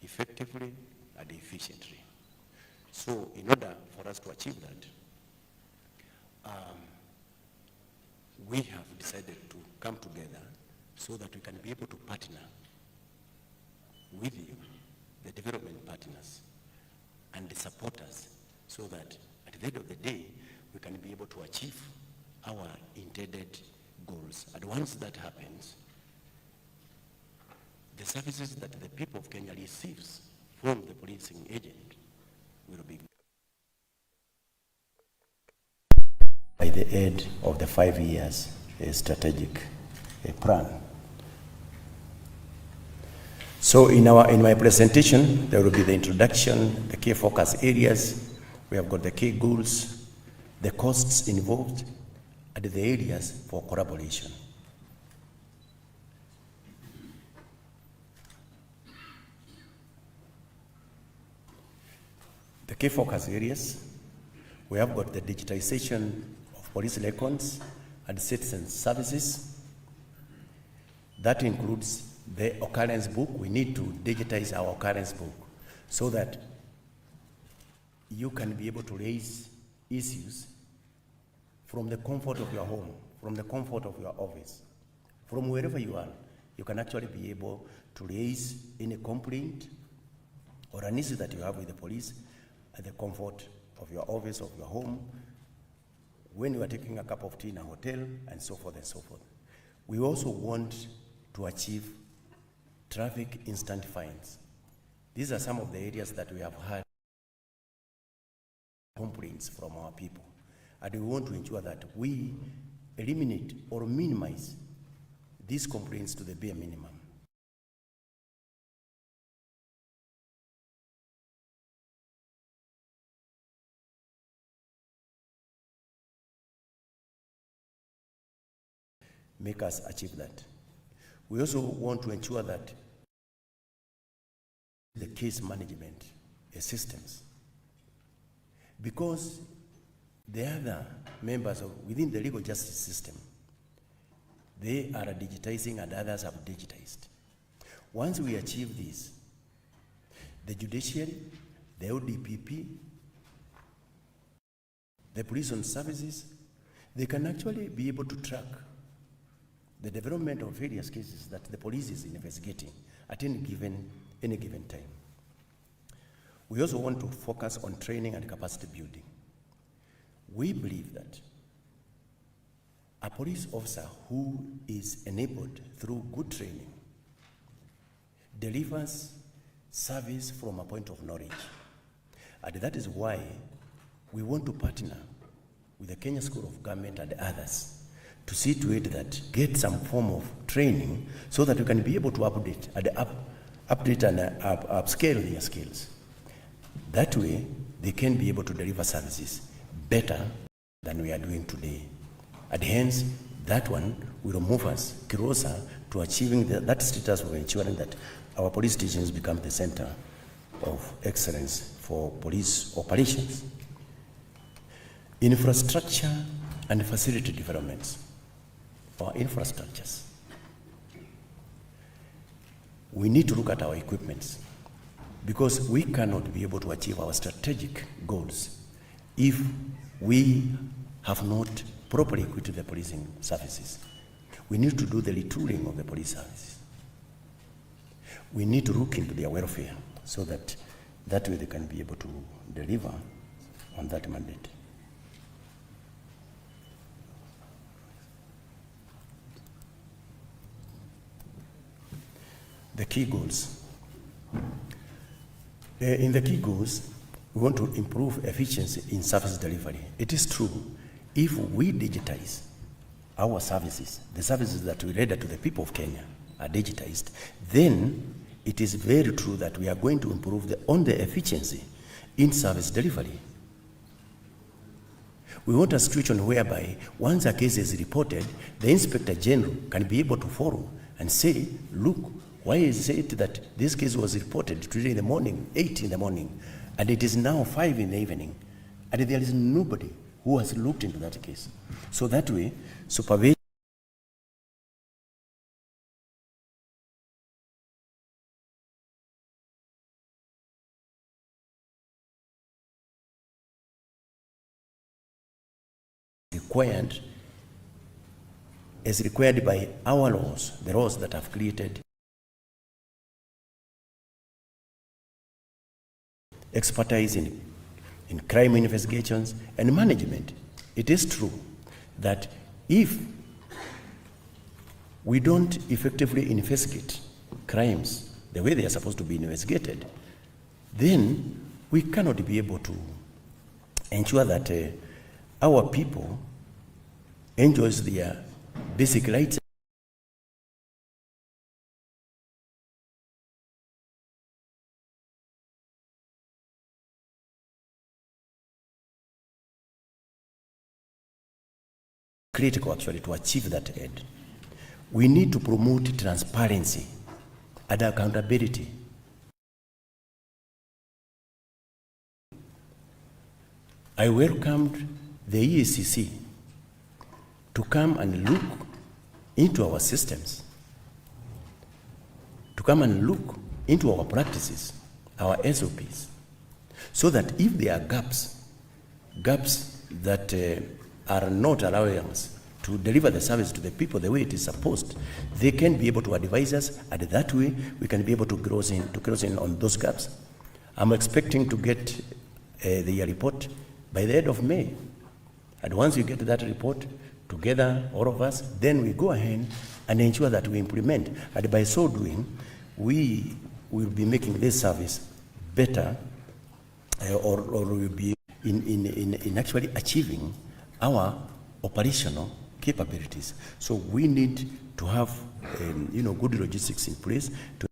effectively and efficiently. So in order for us to achieve that, we have decided to come together so that we can be able to partner with you, the development partners, and the supporters, so that at the end of the day, we can be able to achieve our intended goals. And once that happens, the services that the people of Kenya receives from the policing agent will be by the end of the 5 years strategic plan. So in my presentation, there will be the introduction, the key focus areas. We have got the key goals, the costs involved, and the areas for collaboration. The key focus areas, we have got the digitization of police records and citizen services. That includes the occurrence book. We need to digitize our occurrence book so that you can be able to raise issues from the comfort of your home, from the comfort of your office, from wherever you are. You can actually be able to raise any complaint or an issue that you have with the police at the comfort of your office, of your home, when you are taking a cup of tea in a hotel, and so forth and so forth. We also want to achieve traffic instant fines. These are some of the areas that we have had complaints from our people. And we want to ensure that we eliminate or minimize these complaints to the bare minimum. Make us achieve that. We also want to ensure that the case management systems, because the other members within the legal justice system, they are digitizing and others have digitized. Once we achieve this, the judiciary, the ODPP, the prison services, they can actually be able to track the development of various cases that the police is investigating at any given time. We also want to focus on training and capacity building. We believe that a police officer who is enabled through good training delivers service from a point of knowledge. And that is why we want to partner with the Kenya School of Government and others to see to it that get some form of training so that you can be able to update and upscale their skills. That way, they can be able to deliver services better than we are doing today. And hence, that one will move us closer to achieving that status of ensuring that our police stations become the center of excellence for police operations. Infrastructure and facility developments. For infrastructures, we need to look at our equipments, because we cannot be able to achieve our strategic goals if we have not properly equipped the policing services. We need to do the retooling of the police services. We need to look into their welfare so that way they can be able to deliver on that mandate. The key goals. In the key goals, we want to improve efficiency in service delivery. It is true, if we digitize our services, the services that we render to the people of Kenya are digitized, then it is very true that we are going to improve the efficiency in service delivery. We want a situation whereby once a case is reported, the Inspector General can be able to follow and say, look, why is it that this case was reported today in the morning, 8 in the morning, and it is now 5 in the evening, and there is nobody who has looked into that case? So that way, supervision required by our laws, the laws that have created expertise in crime investigations and management. It is true that if we don't effectively investigate crimes the way they are supposed to be investigated, then we cannot be able to ensure that our people enjoys their basic rights. Critical actually to achieve that end. We need to promote transparency and accountability. I welcomed the EACC to come and look into our systems, to come and look into our practices, our SOPs, so that if there are gaps that are not allowing us to deliver the service to the people the way it is supposed, they can be able to advise us, and that way we can be able to close in on those gaps. I'm expecting to get the report by the end of May. And once you get that report together, all of us, then we go ahead and ensure that we implement. And by so doing, we will be making this service better, or will be in actually achieving our operational capabilities. So we need to have good logistics in place to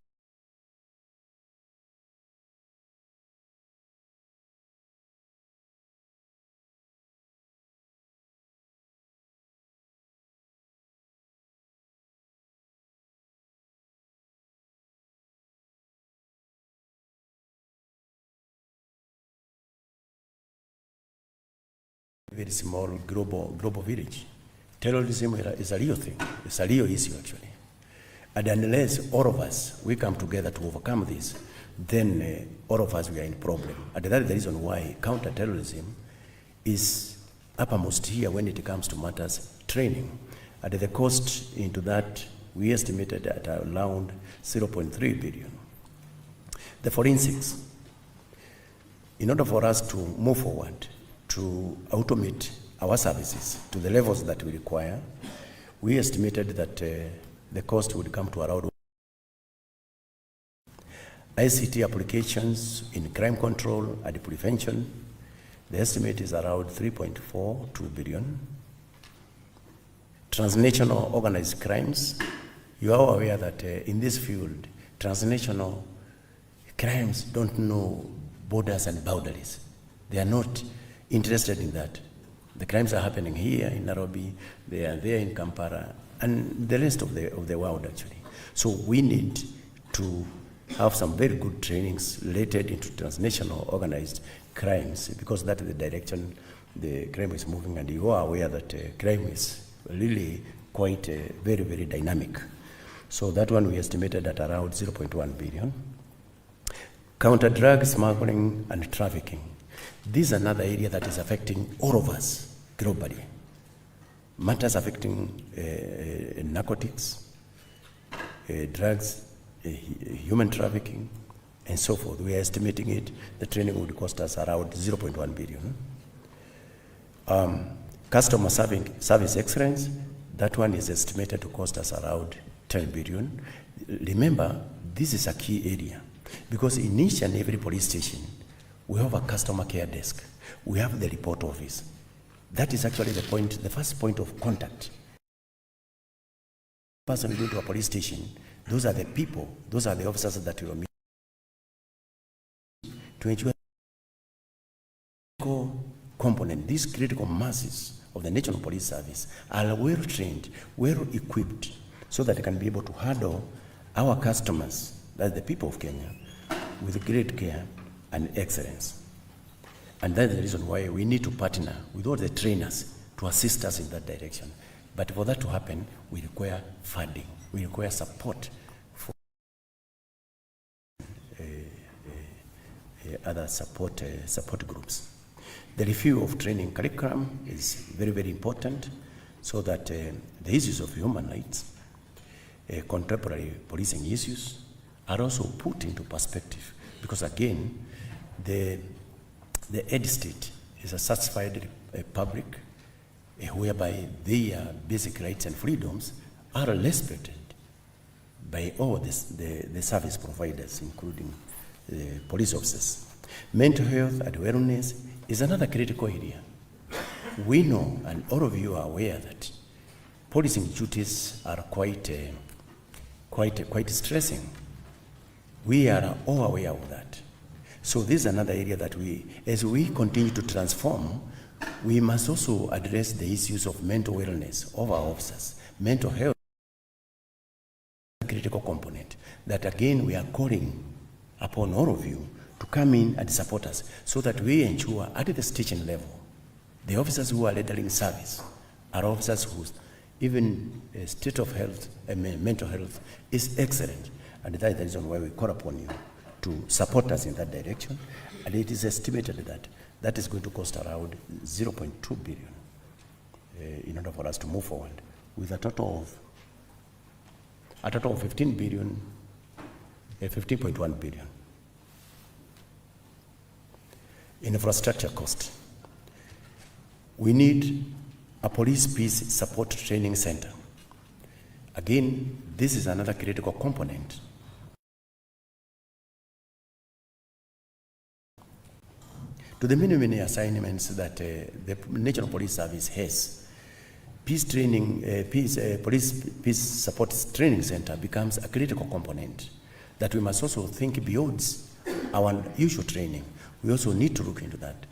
very small global village. Terrorism is a real thing. It's a real issue actually. And unless all of us, we come together to overcome this, then all of us, we are in problem. And that is the reason why counter-terrorism is uppermost here when it comes to matters training. And the cost into that, we estimated at around 0.3 billion. The forensics, in order for us to move forward, to automate our services to the levels that we require, we estimated that the cost would come to around ICT applications in crime control and prevention. The estimate is around 3.42 billion. Transnational organized crimes, you are aware that in this field, transnational crimes don't know borders and boundaries. They are not interested in that. The crimes are happening here in Nairobi, they are there in Kampala, and the rest of the world actually. So we need to have some very good trainings related into transnational organized crimes, because that is the direction the crime is moving, and you are aware that crime is really quite very, very dynamic. So that one we estimated at around 0.1 billion. Counter drug smuggling and trafficking. This is another area that is affecting all of us globally. Matters affecting narcotics, drugs, human trafficking, and so forth. We are estimating it. The training would cost us around 0.1 billion. Customer service excellence, that one is estimated to cost us around 10 billion. Remember, this is a key area, because in each and every police station, we have a customer care desk. We have the report office. That is actually the first point of contact. Person going to a police station, those are the people, those are the officers that will meet to ensure component, these critical masses of the National Police Service are well trained, well equipped, so that they can be able to handle our customers, that's the people of Kenya, with great care and excellence. And that's the reason why we need to partner with all the trainers to assist us in that direction. But for that to happen, we require funding, we require support for other support groups. The review of training curriculum is very, very important so that the issues of human rights, contemporary policing issues are also put into perspective, because again, the Ed state is a satisfied public whereby their basic rights and freedoms are respected by all the service providers, including police officers. Mental health and wellness is another critical area. We know, and all of you are aware, that policing duties are quite stressing. We are all aware of that. So this is another area that as we continue to transform, we must also address the issues of mental wellness of our officers. Mental health is a critical component that, again, we are calling upon all of you to come in and support us so that we ensure at the station level, the officers who are rendering service are officers whose even state of health, mental health is excellent. And that is the reason why we call upon you to support us in that direction. And it is estimated that that is going to cost around 0.2 billion in order for us to move forward with a total of 15 billion, 15.1 billion. Infrastructure cost. We need a police peace support training center. Again, this is another critical component. To the many assignments that the National Police Service has, peace training, police peace support training center becomes a critical component that we must also think beyond our usual training. We also need to look into that.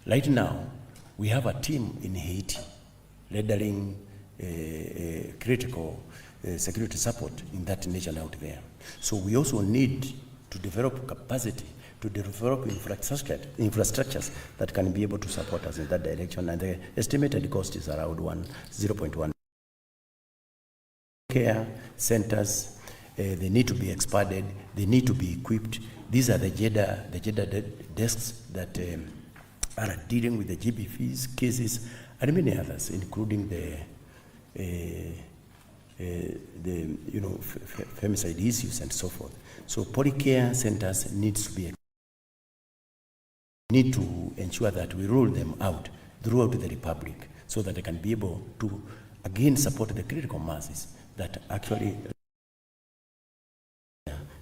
Right now, we have a team in Haiti rendering critical security support in that nation out there. So we also need to develop capacity, to develop infrastructures that can be able to support us in that direction. And the estimated cost is around 0.1. Care centers, they need to be expanded, they need to be equipped. These are the JEDA desks that are dealing with the GBVs cases and many others, including the femicide issues and so forth. So polycare centers need to ensure that we roll them out throughout the Republic so that they can be able to again support the critical masses that actually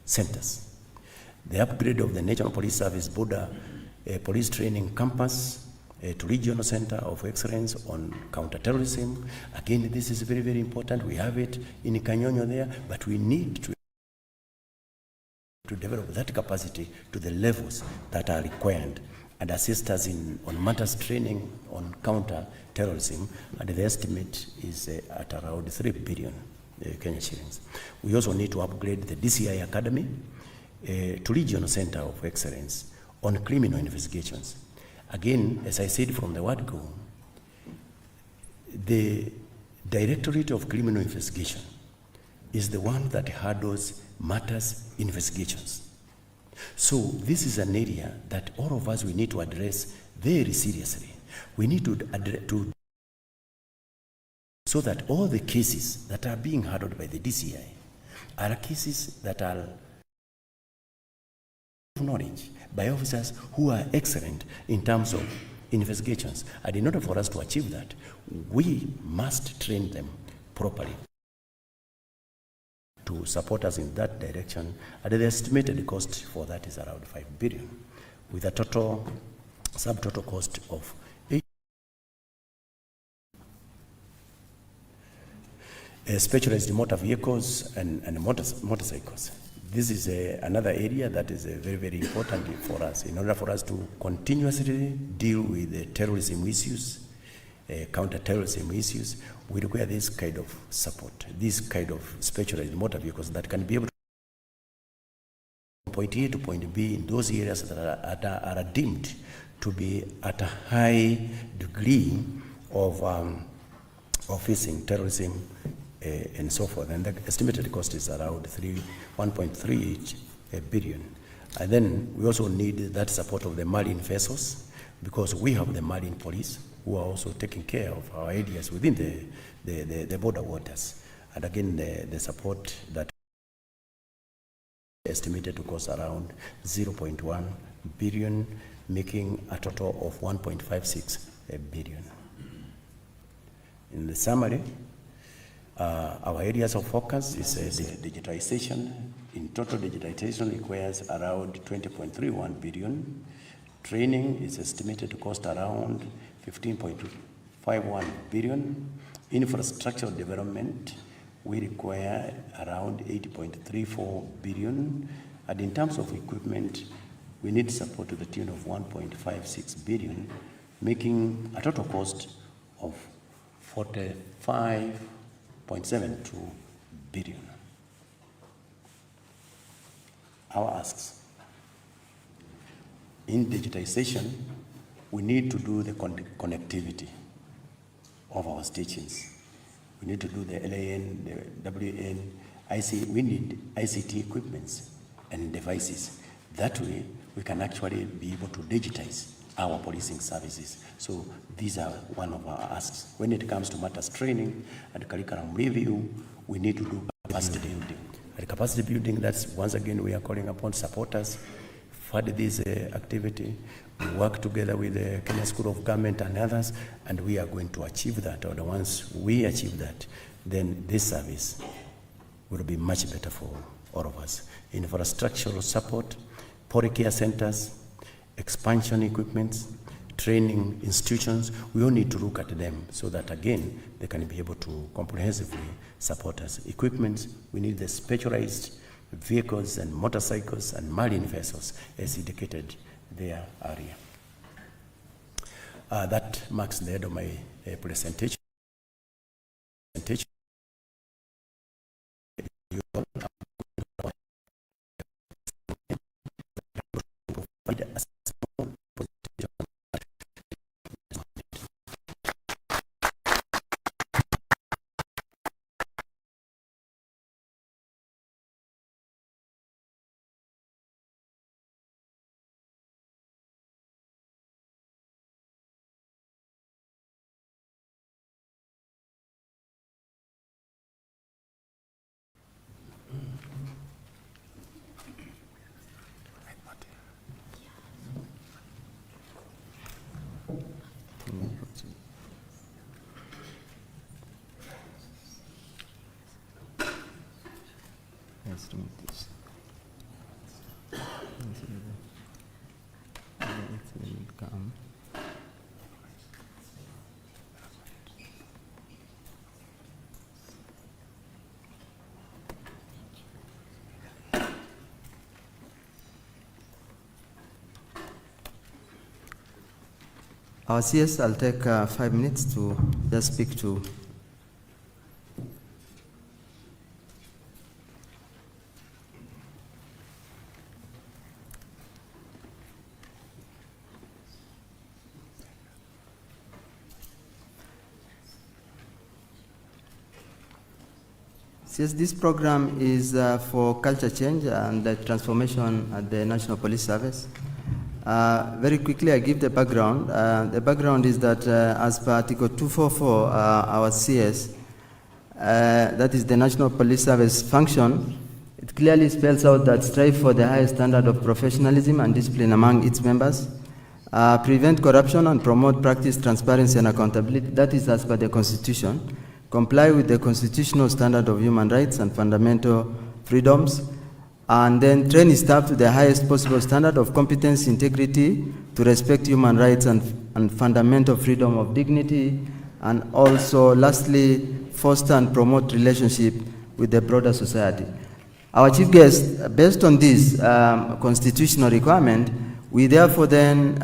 centers. The upgrade of the National Police Service border police training campus to regional center of excellence on counterterrorism. Again, this is very, very important. We have it in Kanyonyo there, but we need to develop that capacity to the levels that are required and assist us on matters training on counter-terrorism, and the estimate is at around 3 billion Kenya shillings. We also need to upgrade the DCI Academy to regional center of excellence on criminal investigations. Again, as I said from the word go, the Directorate of Criminal Investigation is the one that handles matters investigations. So this is an area that all of us, we need to address very seriously. We need to so that all the cases that are being handled by the DCI are cases that are knowledge by officers who are excellent in terms of investigations. And in order for us to achieve that, we must train them properly to support us in that direction. And the estimated cost for that is around 5 billion, with a subtotal cost of 8 specialized motor vehicles and motorcycles. This is another area that is very, very important for us. In order for us to continuously deal with the terrorism issues, counter-terrorism issues, we require this kind of support, this kind of specialized motor vehicles that can be able to from point A to point B in those areas that are deemed to be at a high degree of facing terrorism and so forth. And the estimated cost is around 1.38 billion. And then we also need that support of the marine vessels. because we have the marine police who are also taking care of our areas within the border waters. And again, the support that estimated to cost around 0.1 billion, making a total of 1.56 billion. In the summary, our areas of focus is digitization. In total, digitization requires around 20.31 billion. Training is estimated to cost around 15.51 billion. Infrastructural development, we require around 80.34 billion. And in terms of equipment, we need support to the tune of 1.56 billion, making a total cost of 45.72 billion. Our asks: in digitization, we need to do the connectivity of our stations. We need to do the LAN, the WN, we need ICT equipments and devices. That way, we can actually be able to digitize our policing services. So these are one of our asks. When it comes to matters training and curriculum review, we need to do capacity building. And capacity building, that's once again, we are calling upon supporters, fund this activity. We work together with the Kenya School of Government and others, and we are going to achieve that. Or once we achieve that, then this service will be much better for all of us. Infrastructural support, police care centers, expansion equipments, training institutions, we all need to look at them so that again, they can be able to comprehensively support us. Equipment, we need the specialized vehicles and motorcycles and marine vessels as indicated there earlier. That marks the end of my presentation. Our CS, I'll take 5 minutes to just speak to. CS, this program is for culture change and transformation at the National Police Service. Very quickly, I give the background. The background is that as per Article 244, our CS, that is the National Police Service function, it clearly spells out that strive for the highest standard of professionalism and discipline among its members, prevent corruption and promote practice transparency and accountability, that is as per the Constitution, comply with the constitutional standard of human rights and fundamental freedoms, and then train its staff to the highest possible standard of competence, integrity, to respect human rights and fundamental freedom of dignity, and also, lastly, foster and promote relationship with the broader society. Our chief guest, based on this constitutional requirement, we therefore then,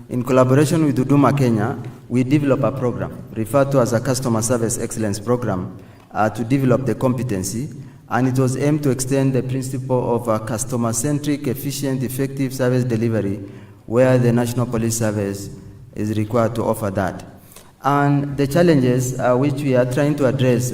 in collaboration with Huduma Kenya, we develop a program referred to as a Customer Service Excellence Program to develop the competency. And it was aimed to extend the principle of a customer-centric, efficient, effective service delivery, where the National Police Service is required to offer that. And the challenges which we are trying to address,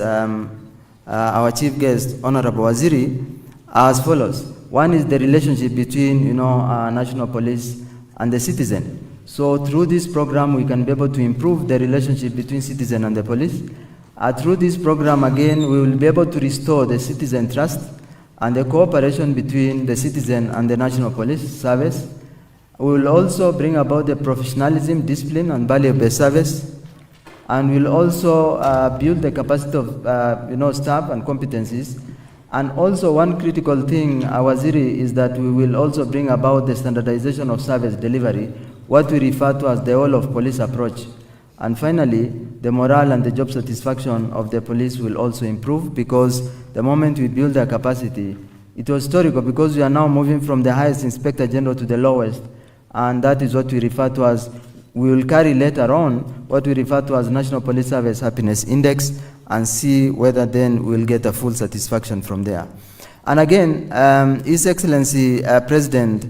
our chief guest, Honorable Waziri, are as follows. One is the relationship between, National Police and the citizen. So through this program, we can be able to improve the relationship between citizen and the police. Through this program, again, we will be able to restore the citizen trust and the cooperation between the citizen and the National Police Service. We will also bring about the professionalism, discipline, and value-based service. And we'll also build the capacity of staff and competencies. And also one critical thing, Waziri, is that we will also bring about the standardization of service delivery, what we refer to as the whole of police approach. And finally, the morale and the job satisfaction of the police will also improve, because the moment we build their capacity, it was historical because we are now moving from the highest inspector general to the lowest. And that is what we refer to as, we will carry later on what we refer to as National Police Service Happiness Index, and see whether then we'll get a full satisfaction from there. And again, His Excellency President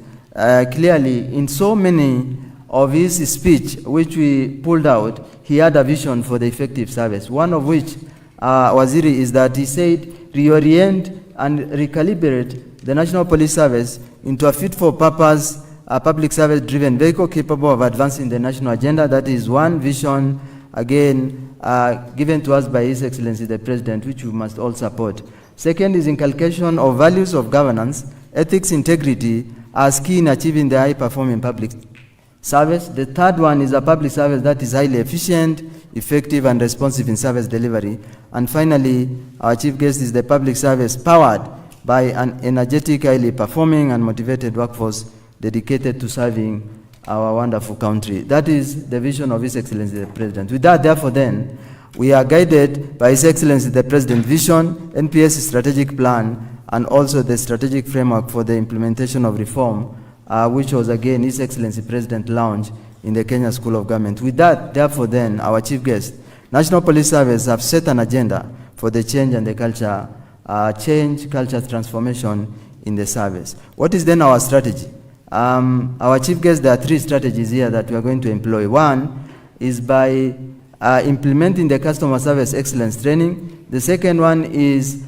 clearly in so many of his speech, which we pulled out, he had a vision for the effective service. One of which, Waziri, is that he said, reorient and recalibrate the National Police Service into a fit-for-purpose, public service-driven vehicle capable of advancing the national agenda. That is one vision, again, given to us by His Excellency the President, which we must all support. Second is inculcation of values of governance, ethics, integrity, as key in achieving the high-performing public service. The third one is a public service that is highly efficient, effective, and responsive in service delivery. And finally, our chief guest is the public service powered by an energetic, highly performing, and motivated workforce dedicated to serving our wonderful country. That is the vision of His Excellency the President. With that, therefore, then, we are guided by His Excellency the President vision, NPS strategic plan, and also the strategic framework for the implementation of reform, which was again His Excellency President launched in the Kenya School of Government. With that, therefore, then, our chief guest, National Police Service have set an agenda for the change and the culture, culture transformation in the service. What is then our strategy? Our chief guest, there are three strategies here that we are going to employ. One is by implementing the customer service excellence training. The second one is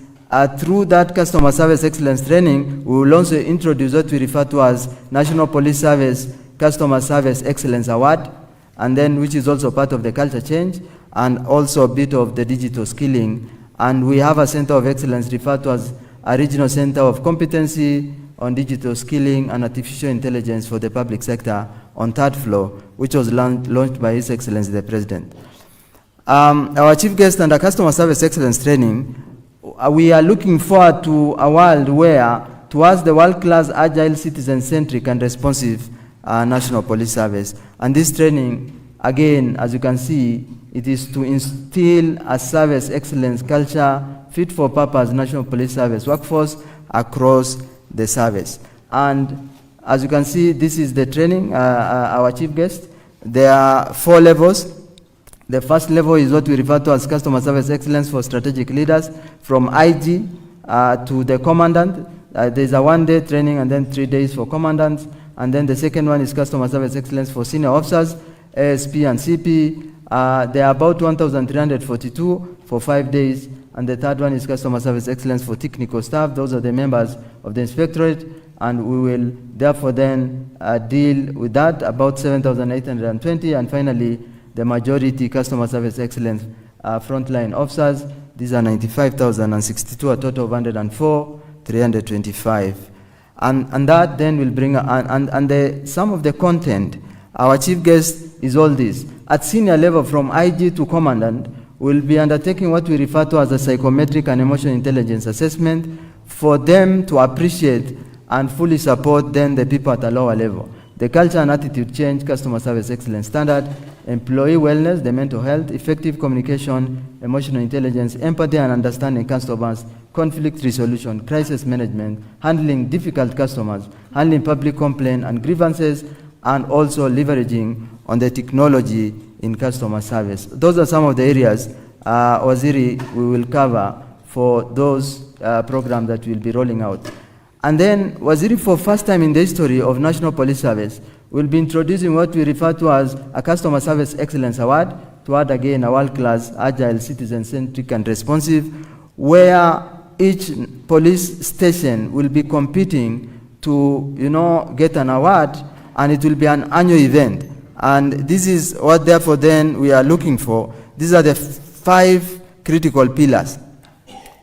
through that customer service excellence training, we will also introduce what we refer to as National Police Service Customer Service Excellence Award, and then which is also part of the culture change, and also a bit of the digital skilling. And we have a center of excellence referred to as a regional center of competency on digital skilling and artificial intelligence for the public sector on third floor, which was launched by His Excellency the President. Our chief guest under customer service excellence training, we are looking forward to a world where, towards the world-class, agile, citizen-centric, and responsive National Police Service. And this training, again, as you can see, it is to instill a service excellence culture, fit-for-purpose National Police Service workforce across the service. And as you can see, this is the training, our chief guest. There are 4 levels. The first level is what we refer to as customer service excellence for strategic leaders, from IG to the commandant. There's a 1-day training and then 3 days for commandants. And then the second one is customer service excellence for senior officers, ASP and CP. There are about 1,342 for 5 days. And the third one is customer service excellence for technical staff. Those are the members of the inspectorate. And we will therefore then deal with that, about 7,820. And finally, the majority customer service excellence frontline officers. These are 95,062, a total of 104,325. And that then will bring, some of the content, our chief guest is all this. At senior level, from IG to commandant, we'll be undertaking what we refer to as a psychometric and emotional intelligence assessment for them to appreciate and fully support then the people at a lower level. The culture and attitude change, customer service excellence standard, employee wellness, the mental health, effective communication, emotional intelligence, empathy and understanding customers, conflict resolution, crisis management, handling difficult customers, handling public complaint and grievances, and also leveraging on the technology in customer service. Those are some of the areas, Waziri, we will cover for those programs that we'll be rolling out. And then, Waziri, for first time in the history of National Police Service, will be introducing what we refer to as a Customer Service Excellence Award, to add again a world-class, agile, citizen-centric, and responsive, where each police station will be competing to, get an award, and it will be an annual event. And this is what, therefore, then we are looking for. These are the 5 critical pillars.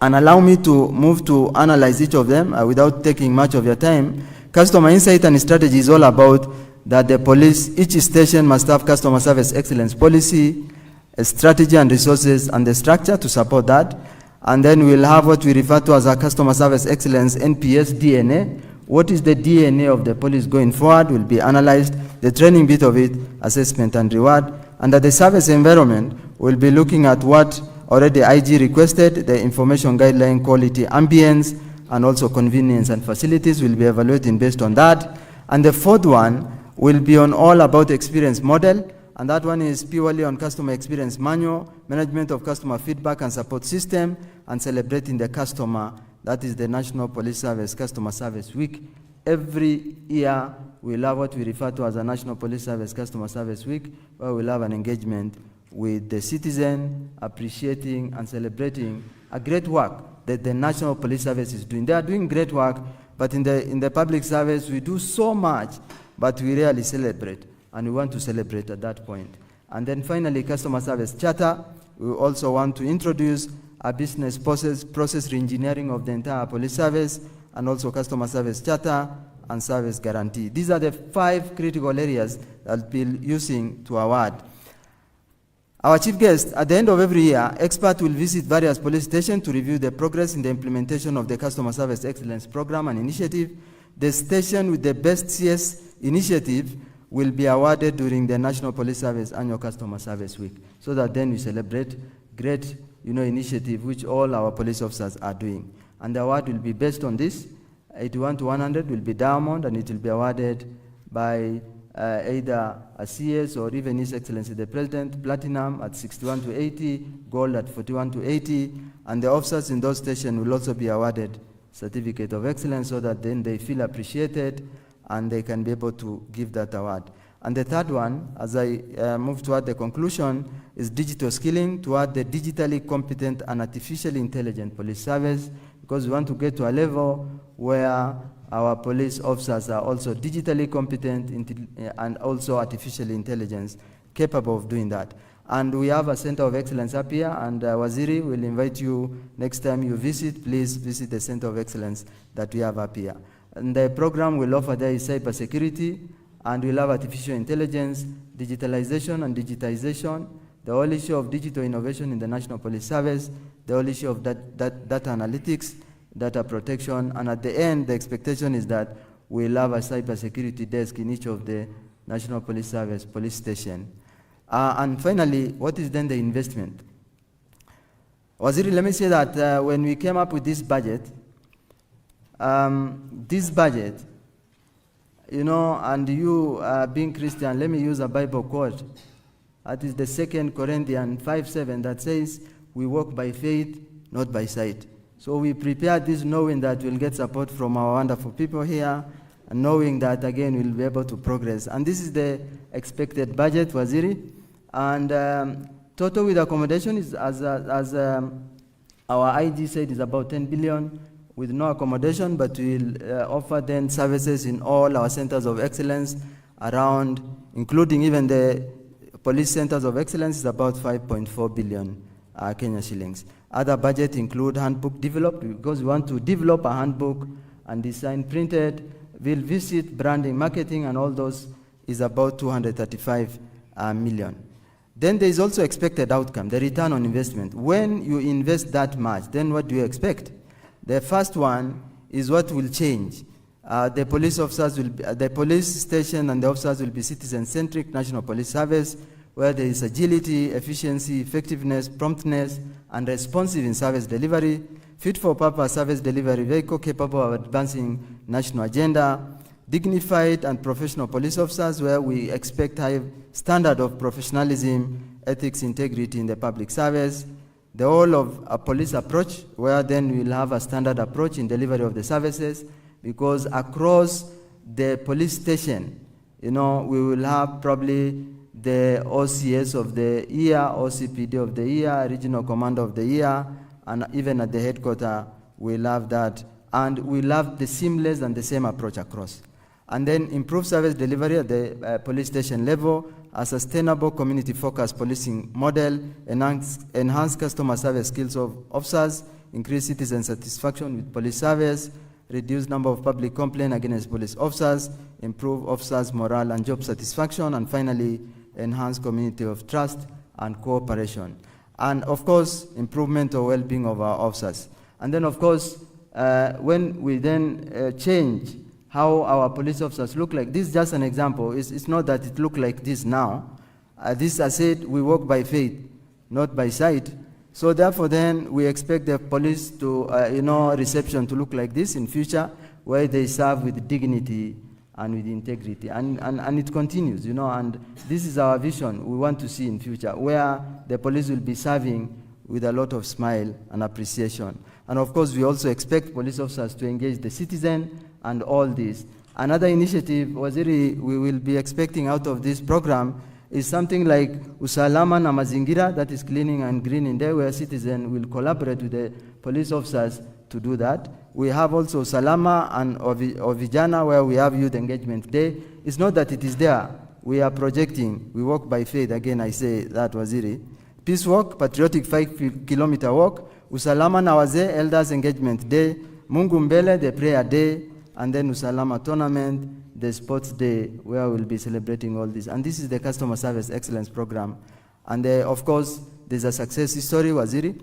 And allow me to move to analyze each of them without taking much of your time. Customer insight and strategy is all about that the police, each station must have customer service excellence policy, a strategy and resources and the structure to support that. And then we'll have what we refer to as our customer service excellence NPS DNA. What is the DNA of the police going forward will be analyzed, the training bit of it, assessment and reward. Under the service environment, we'll be looking at what already IG requested, the information guideline, quality, ambience, and also convenience and facilities. We'll be evaluating based on that. And the 4th one will be on all about experience model, and that one is purely on customer experience manual, management of customer feedback and support system, and celebrating the customer. That is the National Police Service Customer Service Week. Every year, we'll have what we refer to as a National Police Service Customer Service Week, where we'll have an engagement with the citizen, appreciating and celebrating a great work that the National Police Service is doing. They are doing great work, but in the public service, we do so much, but we rarely celebrate, and we want to celebrate at that point. And then finally, customer service charter. We also want to introduce a business process re-engineering of the entire police service, and also customer service charter and service guarantee. These are the 5 critical areas that we'll be using to award. Our chief guest, at the end of every year, experts will visit various police stations to review the progress in the implementation of the Customer Service Excellence Program and Initiative. The station with the best CS initiative will be awarded during the National Police Service Annual Customer Service Week, so that then we celebrate great initiative which all our police officers are doing. And the award will be based on this. 81 to 100 will be diamond, and it will be awarded by either a CS or even His Excellency the President. Platinum at 61 to 80, gold at 41 to 80, and the officers in those stations will also be awarded certificate of excellence, so that then they feel appreciated and they can be able to give that award. And the 3rd one, as I move toward the conclusion, is digital skilling toward the digitally competent and artificially intelligent police service, because we want to get to a level where our police officers are also digitally competent and also artificially intelligence capable of doing that. And we have a center of excellence up here, and Waziri will invite you next time you visit, please visit the center of excellence that we have up here. And the program will offer there is cybersecurity, and we'll have artificial intelligence, digitalization and digitization, the whole issue of digital innovation in the National Police Service, the whole issue of data analytics, data protection, and at the end, the expectation is that we'll have a cybersecurity desk in each of the National Police Service police station. And finally, what is then the investment? Waziri, let me say that when we came up with this budget, and you being Christian, let me use a Bible quote. That is the 2 Corinthians 5:7 that says, we walk by faith, not by sight. So we prepared this knowing that we'll get support from our wonderful people here, and knowing that, again, we'll be able to progress. And this is the expected budget, Waziri. And total with accommodation is, as our IG said, is about 10 billion with no accommodation, but we'll offer then services in all our centers of excellence around, including even the police centers of excellence, is about 5.4 billion Kenya shillings. Other budget include handbook developed, because we want to develop a handbook and design printed. We'll visit branding, marketing, and all those is about 235 million. Then there is also expected outcome, the return on investment. When you invest that much, then what do you expect? The first one is what will change. The police officers will be, the police station and the officers will be citizen-centric National Police Service, where there is agility, efficiency, effectiveness, promptness, and responsive in service delivery, fit-for-purpose service delivery vehicle capable of advancing national agenda, dignified and professional police officers, where we expect high standard of professionalism, ethics, integrity in the public service, the whole of a police approach, where then we'll have a standard approach in delivery of the services, because across the police station, we will have probably the OCS of the year, OCPD of the year, regional commander of the year, and even at the headquarters, we'll have that. And we'll have the seamless and the same approach across. And then improve service delivery at the police station level, a sustainable community-focused policing model, enhance customer service skills of officers, increase citizen satisfaction with police service, reduce number of public complaints against police officers, improve officers' morale and job satisfaction, and finally, enhance community of trust and cooperation. And of course, improvement of well-being of our officers. And then of course, when we then change how our police officers look like, this is just an example. It's not that it look like this now. This, I said, we walk by faith, not by sight. So therefore then, we expect the police to, reception to look like this in future, where they serve with dignity and with integrity. And it continues, and this is our vision we want to see in future, where the police will be serving with a lot of smile and appreciation. And of course, we also expect police officers to engage the citizen and all this. Another initiative, Waziri, we will be expecting out of this program is something like Usalama na Mazingira, that is cleaning and greening day, where citizens will collaborate with the police officers to do that. We have also Salama and Ovijana, where we have youth engagement day. It's not that it is there. We are projecting. We walk by faith. Again, I say that, Waziri. Peace walk, patriotic 5-kilometer walk. Usalama na Wazee, elders engagement day. Mungu Mbele, the prayer day. And then Usalama tournament, the sports day, where we'll be celebrating all this. And this is the customer service excellence program. And of course, there's a success story, Waziri,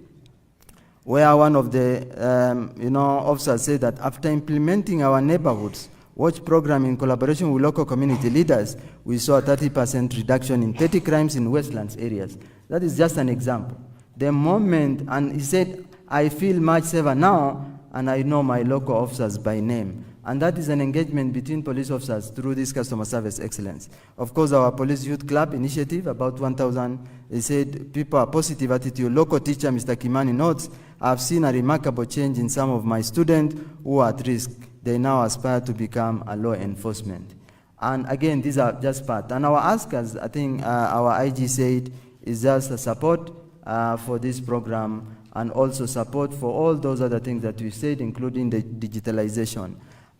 where one of the officers said that after implementing our neighborhoods watch program in collaboration with local community leaders, we saw a 30% reduction in petty crimes in Westlands areas. That is just an example. The moment, and he said, I feel much safer now, and I know my local officers by name. And that is an engagement between police officers through this customer service excellence. Of course, our police youth club initiative, about 1,000, they said people are positive attitude. Local teacher, Mr. Kimani notes, I've seen a remarkable change in some of my students who are at risk. They now aspire to become a law enforcement. And again, these are just part. And our ask, as I think our IG said, is just a support for this program, and also support for all those other things that we said, including the digitalization.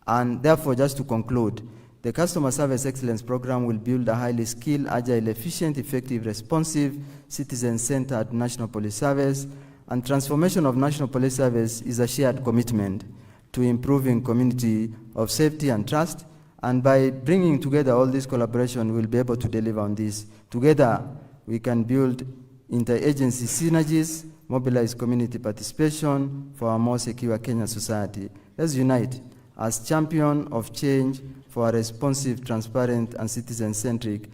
And therefore, just to conclude, the Customer Service Excellence Program will build a highly skilled, agile, efficient, effective, responsive, citizen-centered National Police Service. And transformation of National Police Service is a shared commitment to improving community of safety and trust. And by bringing together all this collaboration, we'll be able to deliver on this. Together, we can build interagency synergies, mobilize community participation for a more secure Kenyan society. Let's unite as champion of change for a responsive, transparent, and citizen-centric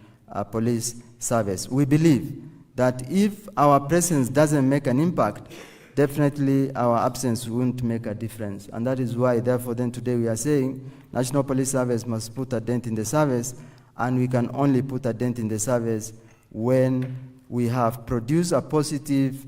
police service. We believe that if our presence doesn't make an impact, definitely our absence won't make a difference. And that is why, therefore, then today we are saying National Police Service must put a dent in the service, and we can only put a dent in the service when we have produced a positive,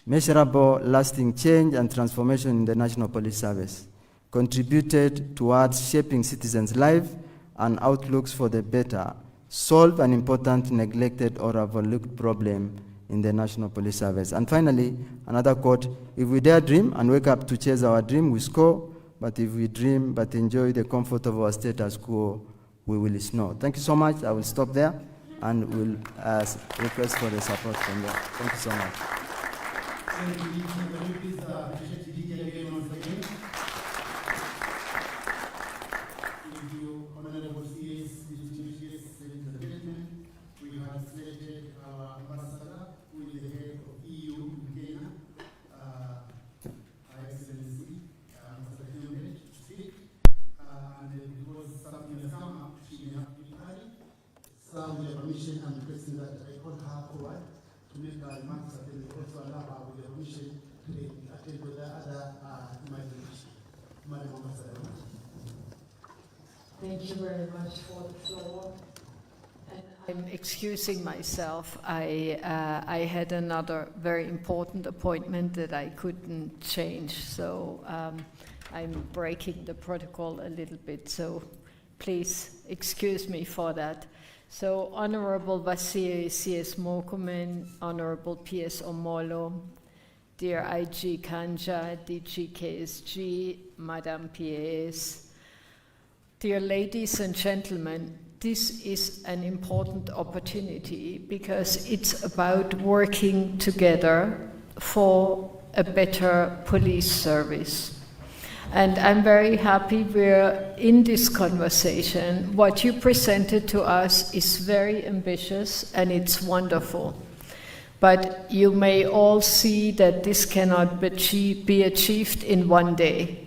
measurable, lasting change and transformation in the National Police Service, contributed towards shaping citizens' lives and outlooks for the better, solve an important, neglected, or overlooked problem in the National Police Service. And finally, another quote, if we dare dream and wake up to chase our dream, we score, but if we dream but enjoy the comfort of our status quo, we will snore. Thank you so much. I will stop there and will request for the support from there. Thank you so much. Thank you. Can you please appreciate the DJ again once again? Thank you, Honorable CS, distinguished gentlemen. We have selected our ambassador, who is the head of EU in Kenya, Her Excellency, Mr. Kabete, to speak. And because something has come up, she may have to be early. So with your permission, I'm requesting that I call her forward to make her remarks and then also allow her with your permission to attend with the other emergency. Madam Ambassador. Thank you very much for the floor. And I'm excusing myself. I had another very important appointment that I couldn't change, so I'm breaking the protocol a little bit, so please excuse me for that. So, Honorable Vasir CS Mokumen, Honorable PS Omolo, dear IG Kanja, DG KSG, Madam PS, dear ladies and gentlemen, this is an important opportunity because it's about working together for a better police service. And I'm very happy we're in this conversation. What you presented to us is very ambitious and it's wonderful. But you may all see that this cannot be achieved in one day.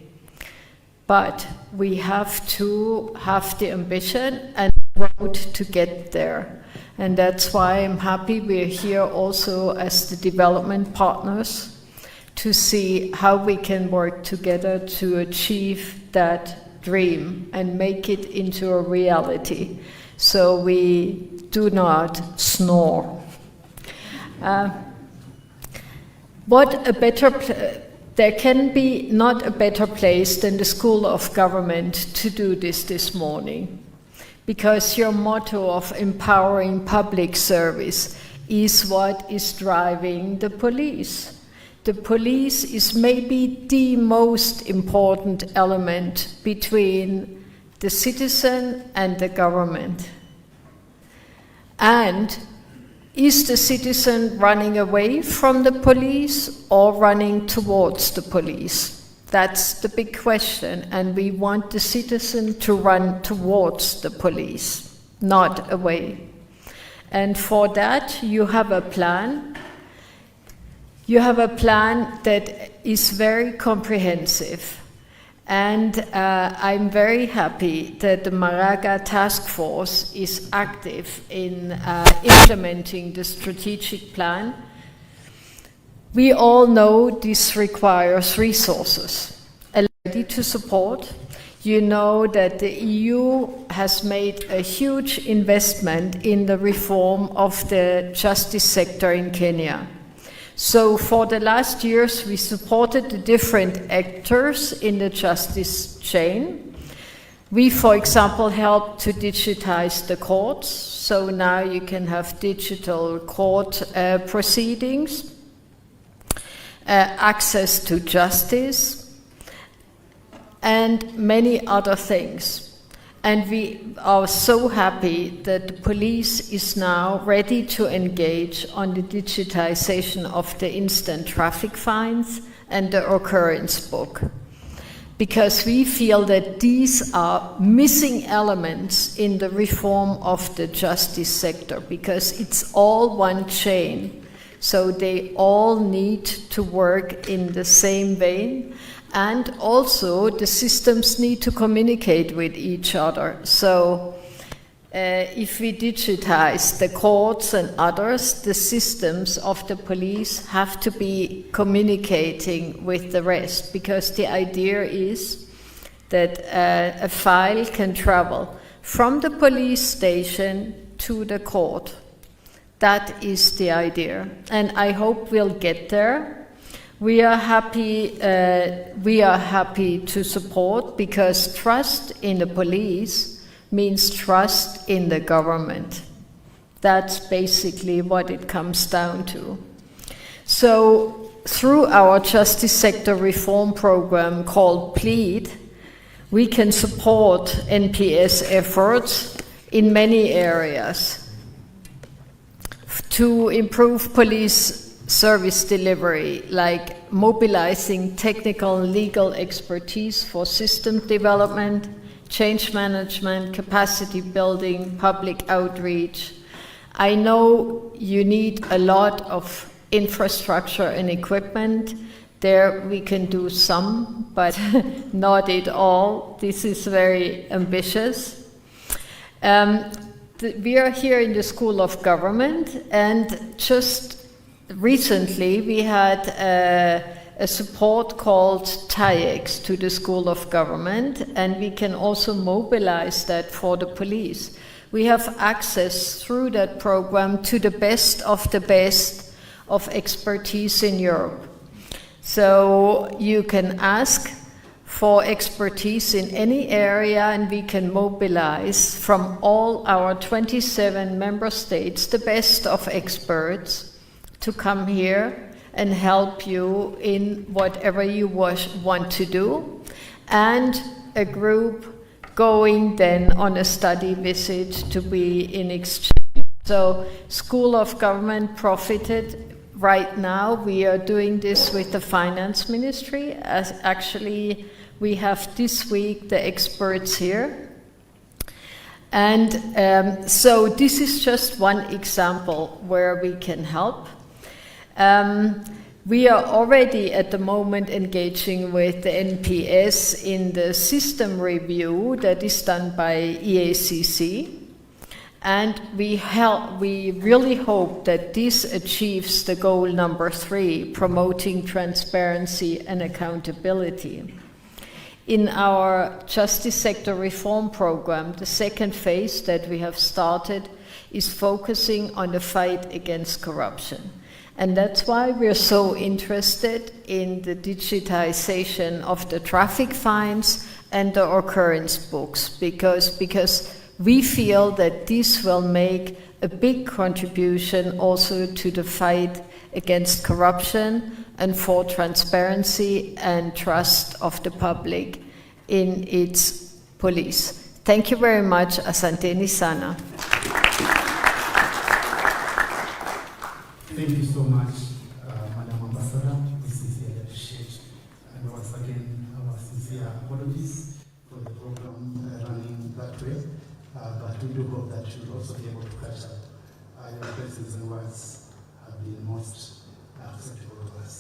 But we have to have the ambition and the road to get there. And that's why I'm happy we're here also as the development partners to see how we can work together to achieve that dream and make it into a reality so we do not snore. There can be not a better place than the School of Government to do this morning, because your motto of empowering public service is what is driving the police. The police is maybe the most important element between the citizen and the government. And is the citizen running away from the police or running towards the police? That's the big question, and we want the citizen to run towards the police, not away. And for that, you have a plan. You have a plan that is very comprehensive. And I'm very happy that the Maraga task force is active in implementing the strategic plan. We all know this requires resources, ready to support. You know that the EU has made a huge investment in the reform of the justice sector in Kenya. So for the last years, we supported the different actors in the justice chain. We, for example, helped to digitize the courts. So now you can have digital court proceedings, access to justice, and many other things. And we are so happy that the police is now ready to engage on the digitization of the instant traffic fines and the occurrence book. Because we feel that these are missing elements in the reform of the justice sector, because it's all one chain. So they all need to work in the same vein. And also, the systems need to communicate with each other. So, if we digitize the courts and others, the systems of the police have to be communicating with the rest, because the idea is that a file can travel from the police station to the court. That is the idea. And I hope we'll get there. We are happy to support, because trust in the police means trust in the government. That's basically what it comes down to. So through our justice sector reform program called PLEAD, we can support NPS efforts in many areas to improve police service delivery, like mobilizing technical and legal expertise for system development, change management, capacity building, public outreach. I know you need a lot of infrastructure and equipment. There we can do some, but not it all. This is very ambitious. We are here in the School of Government, and just recently, we had a support called TAIEX to the School of Government, and we can also mobilize that for the police. We have access through that program to the best of expertise in Europe. So you can ask for expertise in any area, and we can mobilize from all our 27 member states the best of experts to come here and help you in whatever you want to do. And a group going then on a study visit to be in exchange. So School of Government profited. Right now we are doing this with the Finance Ministry. As actually we have this week the experts here. And so this is just one example where we can help. We are already at the moment engaging with the NPS in the system review that is done by EACC. And we really hope that this achieves the goal number 3, promoting transparency and accountability. In our justice sector reform program, the second phase that we have started is focusing on the fight against corruption. And that's why we're so interested in the digitization of the traffic fines and the occurrence books, because we feel that this will make a big contribution also to the fight against corruption and for transparency and trust of the public in its police. Thank you very much. Asanteni sana. Thank you so much, Madam Ambassador. We sincerely appreciate. And once again, our sincere apologies for the program running that way. But we do hope that you'll also be able to catch up. Your presence and words have been most acceptable to us.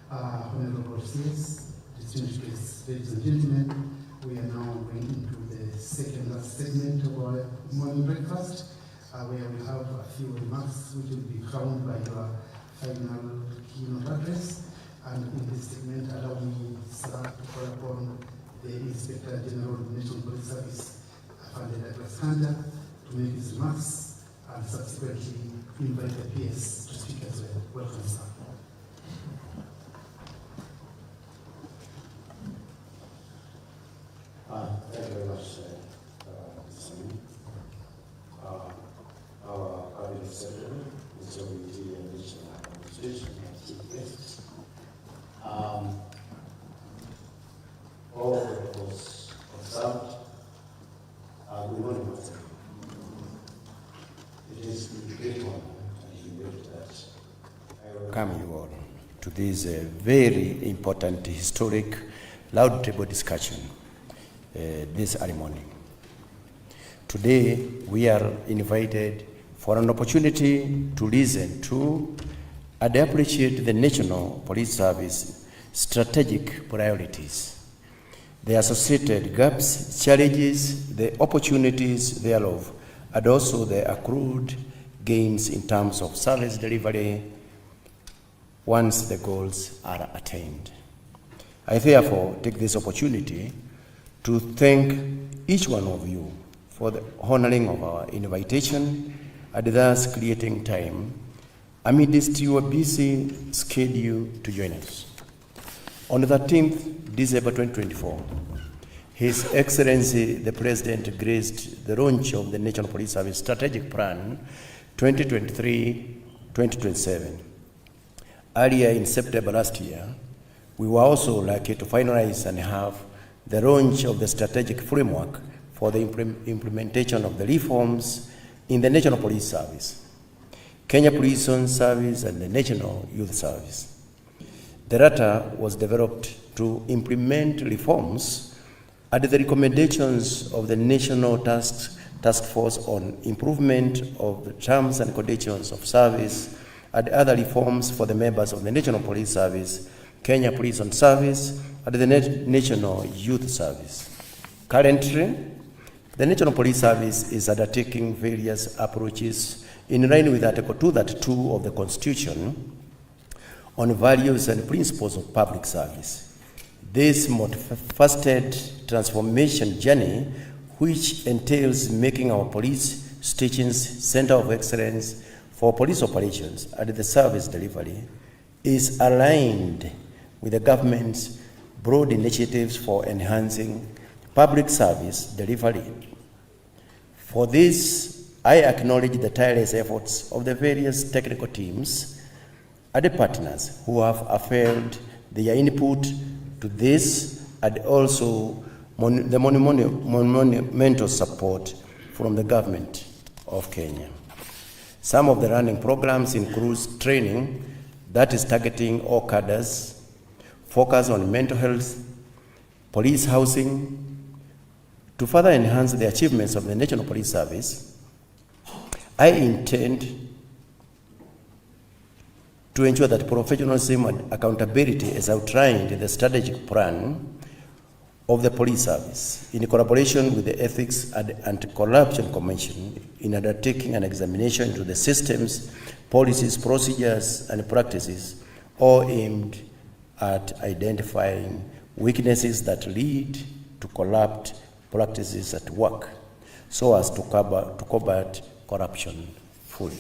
Honorable Seals, distinguished guests, ladies and gentlemen, we are now going into the second last segment of our morning breakfast, where we have a few remarks which will be crowned by your final keynote address. And in this segment, allow me, sir, to call upon the Inspector General of the National Police Service, Douglas Kanda, to make his remarks, and subsequently invite the PS to speak as well. Welcome, sir. Thank you very much, Mr. Lee. Our Cabinet Secretary, Mr. Witi, and National Administration, and Chief Guests. All of those concerned, good morning, once again. It is a great honor and humility that I Welcome you all to this very important, historic, roundtable discussion this early morning. Today, we are invited for an opportunity to listen to and appreciate the National Police Service strategic priorities, the associated gaps, challenges, the opportunities thereof, and also the accrued gains in terms of service delivery once the goals are attained. I therefore take this opportunity to thank each one of you for the honoring of our invitation and thus creating time amidst your busy schedule to join us. On the 13th December 2024, His Excellency the President graced the launch of the National Police Service Strategic Plan 2023-2027. Earlier in September last year, we were also lucky to finalize and have the launch of the strategic framework for the implementation of the reforms in the National Police Service, Kenya Police Service, and the National Youth Service. The latter was developed to implement reforms at the recommendations of the National Task Force on Improvement of the Terms and Conditions of Service and other reforms for the members of the National Police Service, Kenya Police Service, and the National Youth Service. Currently, the National Police Service is undertaking various approaches in line with Article 232 of the Constitution on values and principles of public service. This multifaceted transformation journey, which entails making our police stations center of excellence for police operations and the service delivery, is aligned with the government's broad initiatives for enhancing public service delivery. For this, I acknowledge the tireless efforts of the various technical teams and the partners who have availed their input to this, and also the monumental support from the government of Kenya. Some of the running programs include training that is targeting all cadres, focus on mental health, police housing. To further enhance the achievements of the National Police Service, I intend to ensure that professionalism and accountability is outlined in the strategic plan of the police service, in collaboration with the Ethics and Anti-Corruption Commission, in undertaking an examination into the systems, policies, procedures, and practices, all aimed at identifying weaknesses that lead to corrupt practices at work, so as to combat corruption fully.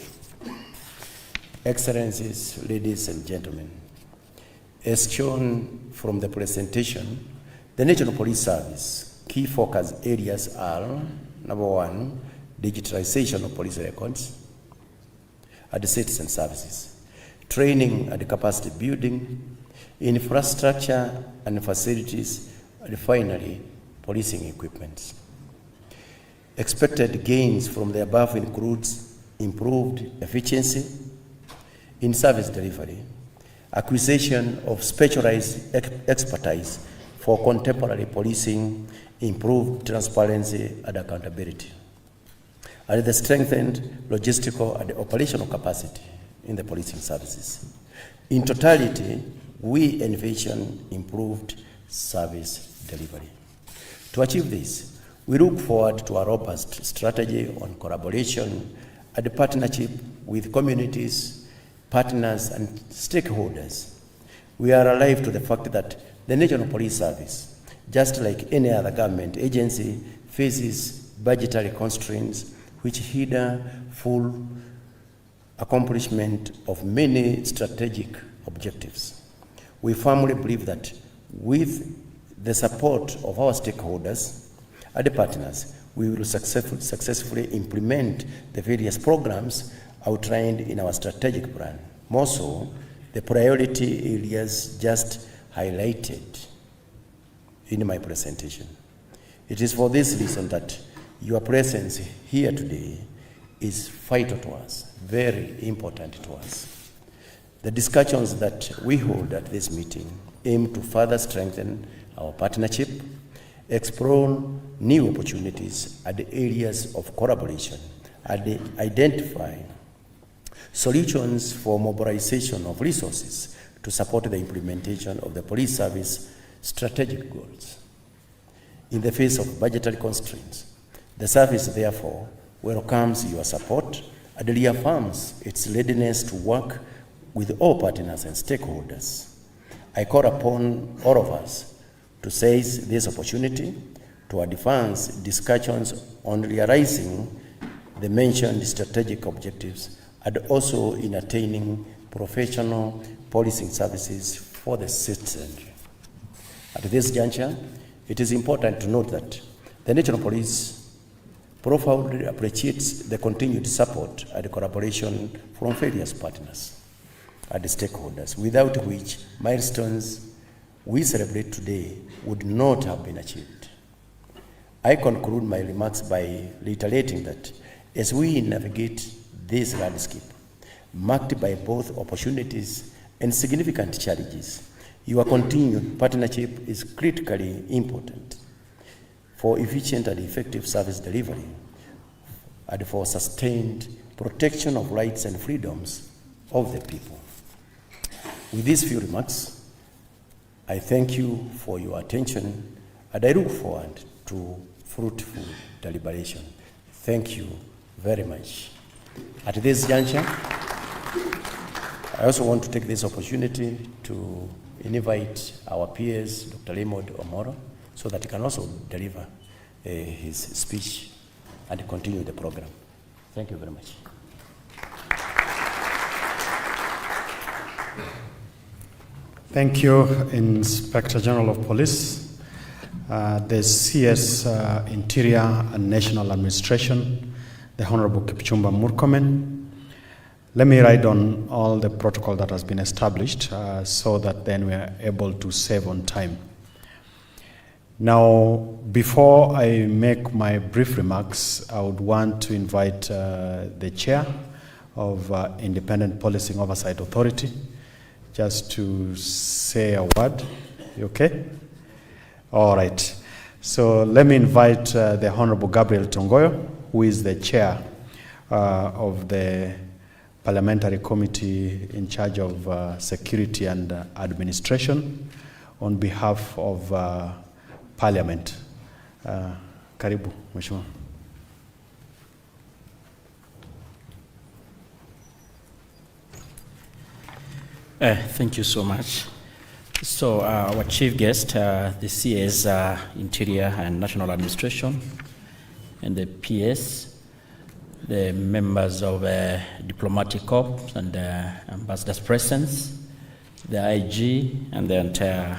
Excellencies, ladies and gentlemen, as shown from the presentation, the National Police Service key focus areas are: number one, digitalization of police records and citizen services, training and capacity building, infrastructure and facilities, and finally, policing equipment. Expected gains from the above includes improved efficiency in service delivery, acquisition of specialized expertise for contemporary policing, improved transparency and accountability, and the strengthened logistical and operational capacity in the policing services. In totality, we envision improved service delivery. To achieve this, we look forward to a robust strategy on collaboration and partnership with communities, partners, and stakeholders. We are alive to the fact that the National Police Service, just like any other government agency, faces budgetary constraints which hinder full accomplishment of many strategic objectives. We firmly believe that with the support of our stakeholders and partners, we will successfully implement the various programs outlined in our strategic plan. More so, the priority areas just highlighted in my presentation. It is for this reason that your presence here today is vital to us, very important to us. The discussions that we hold at this meeting aim to further strengthen our partnership, explore new opportunities and areas of collaboration, and identify solutions for mobilization of resources to support the implementation of the police service strategic goals. In the face of budgetary constraints, the service therefore welcomes your support and reaffirms its readiness to work with all partners and stakeholders. I call upon all of us to seize this opportunity to advance discussions on realizing the mentioned strategic objectives and also in attaining professional policing services for the citizenry. At this juncture, it is important to note that the National Police profoundly appreciates the continued support and collaboration from various partners and stakeholders, without which milestones we celebrate today would not have been achieved. I conclude my remarks by reiterating that as we navigate this landscape, marked by both opportunities and significant challenges, your continued partnership is critically important for efficient and effective service delivery and for sustained protection of rights and freedoms of the people. With these few remarks, I thank you for your attention and I look forward to fruitful deliberation. Thank you very much. At this juncture, I also want to take this opportunity to invite our peers, Dr. Raymond Omoro, so that he can also deliver his speech and continue the program. Thank you very much. Thank you, Inspector General of Police, the CS Interior and National Administration, the Honorable Kipchumba Murkomen. Let me write on all the protocol that has been established so that then we are able to save on time. Now, before I make my brief remarks, I would want to invite the chair of Independent Policing Oversight Authority just to say a word. You okay? All right. So let me invite the Honorable Gabriel Tongoyo, who is the chair of the Parliamentary Committee in charge of Security and Administration, on behalf of Parliament. Karibu, Mheshimiwa. Thank you so much. So our chief guest, the CS, Interior and National Administration, and the PS, the members of diplomatic corps and ambassadors' presence, the IG, and the entire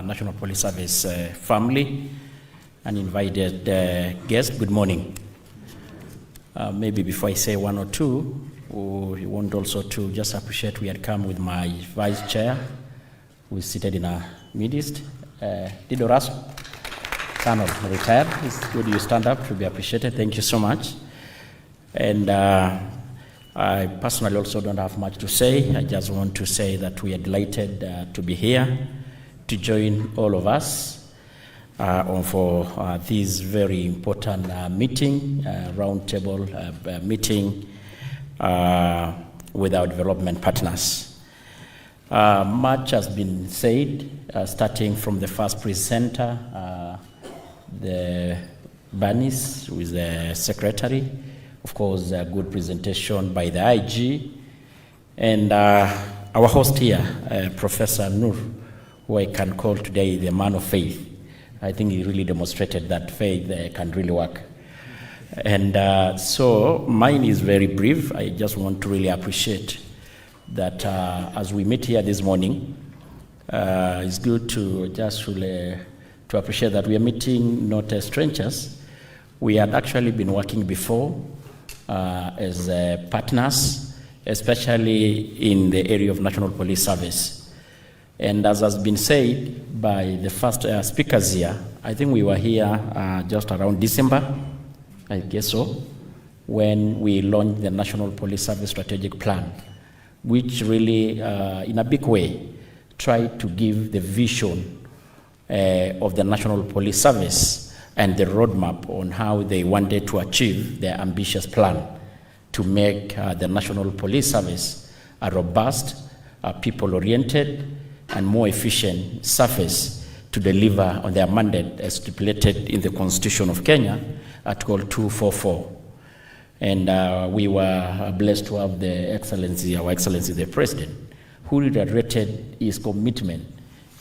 National Police Service family, and invited guests. Good morning. Maybe before I say one or two, we want also to just appreciate we had come with my vice chair, who is seated in our midst, Didoras, Colonel, retired. It's good you stand up to be appreciated. Thank you so much. And I personally also don't have much to say. I just want to say that we are delighted to be here to join all of us for this very important meeting, roundtable meeting with our development partners. Much has been said, starting from the first presenter, the Banis, who is the secretary. Of course, a good presentation by the IG. And our host here, Professor Nur, who I can call today the man of faith. I think he really demonstrated that faith can really work. And so mine is very brief. I just want to really appreciate that as we meet here this morning, it's good to just really to appreciate that we are meeting not as strangers. We had actually been working before as partners, especially in the area of National Police Service. And as has been said by the first speakers here, I think we were here just around December, I guess so, when we launched the National Police Service Strategic Plan, which really, in a big way, tried to give the vision of the National Police Service and the roadmap on how they wanted to achieve their ambitious plan to make the National Police Service a robust, people-oriented, and more efficient service to deliver on their mandate as stipulated in the Constitution of Kenya, Article 244. And we were blessed to have the Excellency, our Excellency the President, who reiterated his commitment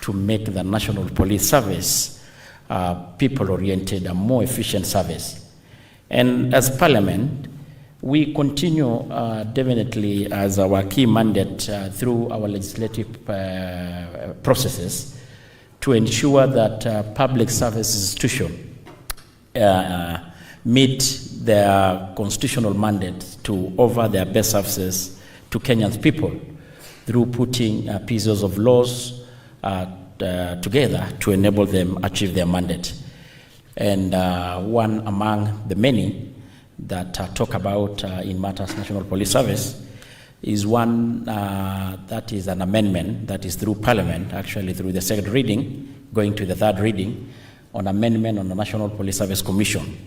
to make the National Police Service people-oriented and more efficient service. And as Parliament, we continue definitely as our key mandate through our legislative processes to ensure that public service institutions meet their constitutional mandate to offer their best services to Kenyan people through putting pieces of laws together to enable them achieve their mandate. And one among the many that talk about in matters National Police Service is one that is an amendment that is through Parliament, actually through the second reading, going to the third reading, on amendment on the National Police Service Commission,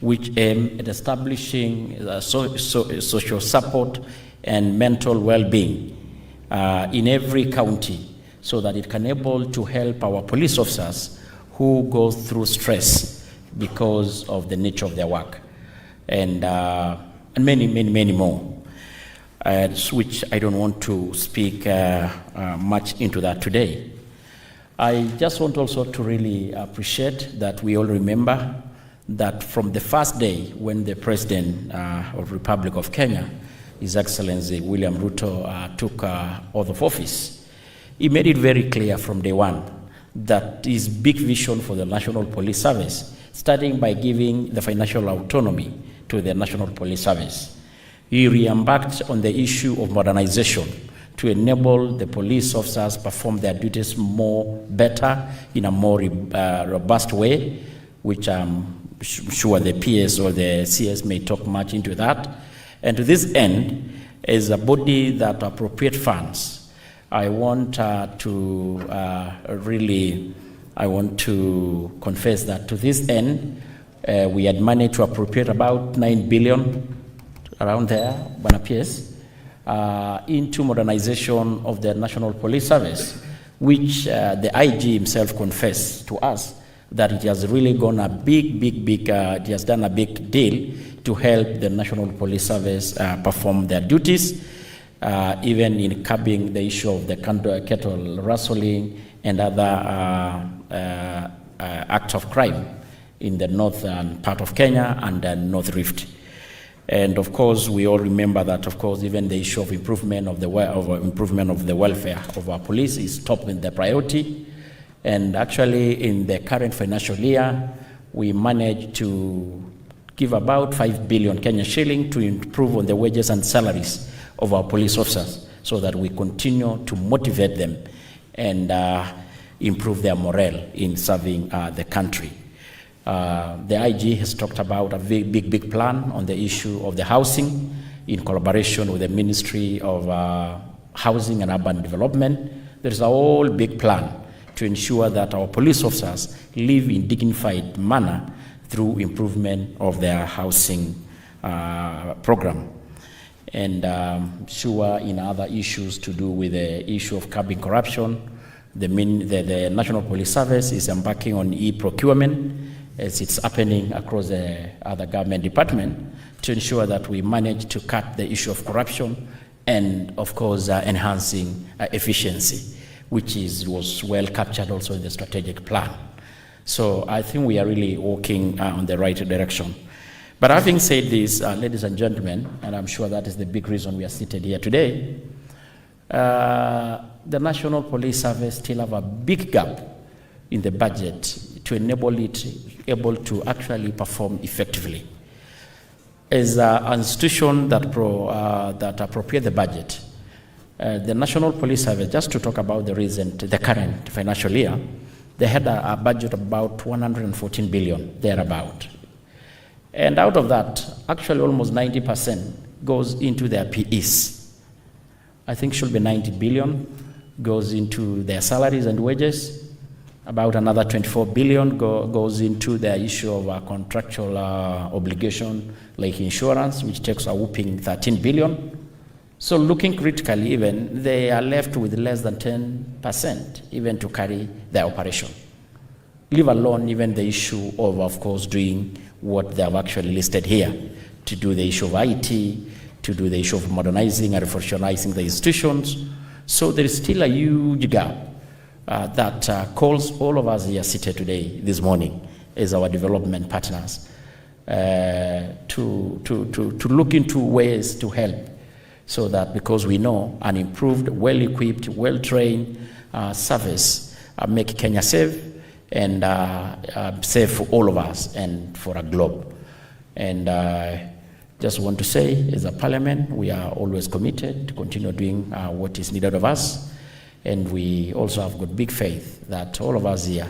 which aim at establishing social support and mental well-being in every county, so that it can able to help our police officers who go through stress because of the nature of their work, and many more, which I don't want to speak much into that today. I just want also to really appreciate that we all remember that from the first day when the President of the Republic of Kenya, His Excellency William Ruto, took oath of office, he made it very clear from day one that his big vision for the National Police Service, starting by giving the financial autonomy to the National Police Service. He re-embarked on the issue of modernization to enable the police officers perform their duties better in a more robust way, which I'm sure the PS or the CS may talk much into that. And to this end, as a body that appropriate funds, I want to confess that to this end, we had managed to appropriate about 9 billion, around there, Bwana PS, into modernization of the National Police Service, which the IG himself confessed to us that it has really gone a it has done a big deal to help the National Police Service perform their duties, even in curbing the issue of the cattle rustling and other acts of crime in the northern part of Kenya and the North Rift. And of course, we all remember that, of course, even the issue of improvement of the welfare of our police is top in the priority. And actually, in the current financial year, we managed to give about 5 billion Kenyan shilling to improve on the wages and salaries of our police officers, so that we continue to motivate them and improve their morale in serving the country. The IG has talked about a big plan on the issue of the housing in collaboration with the Ministry of Housing and Urban Development. There is a whole big plan to ensure that our police officers live in dignified manner through improvement of their housing program. And sure, in other issues to do with the issue of curbing corruption, the National Police Service is embarking on e-procurement, as it's happening across the other government department, to ensure that we manage to cut the issue of corruption and, of course, enhancing efficiency, which was well captured also in the strategic plan. So I think we are really walking on the right direction. But having said this, ladies and gentlemen, and I'm sure that is the big reason we are seated here today, the National Police Service still have a big gap in the budget to enable it able to actually perform effectively. As an institution that appropriate the budget, the National Police Service, just to talk about the current financial year, they had a budget of about 114 billion, thereabout. And out of that, actually almost 90% goes into their PEs. I think should be 90 billion goes into their salaries and wages. About another 24 billion goes into the issue of contractual obligation like insurance, which takes a whopping 13 billion. So looking critically even, they are left with less than 10% even to carry their operation. Leave alone even the issue of course, doing what they have actually listed here, to do the issue of IT, to do the issue of modernizing and revolutionizing the institutions. So there is still a huge gap that calls all of us here seated today, this morning, as our development partners, to look into ways to help, so that, because we know an improved, well-equipped, well-trained service make Kenya safe, and safe for all of us and for our globe. And just want to say, as a parliament, we are always committed to continue doing what is needed of us. And we also have got big faith that all of us here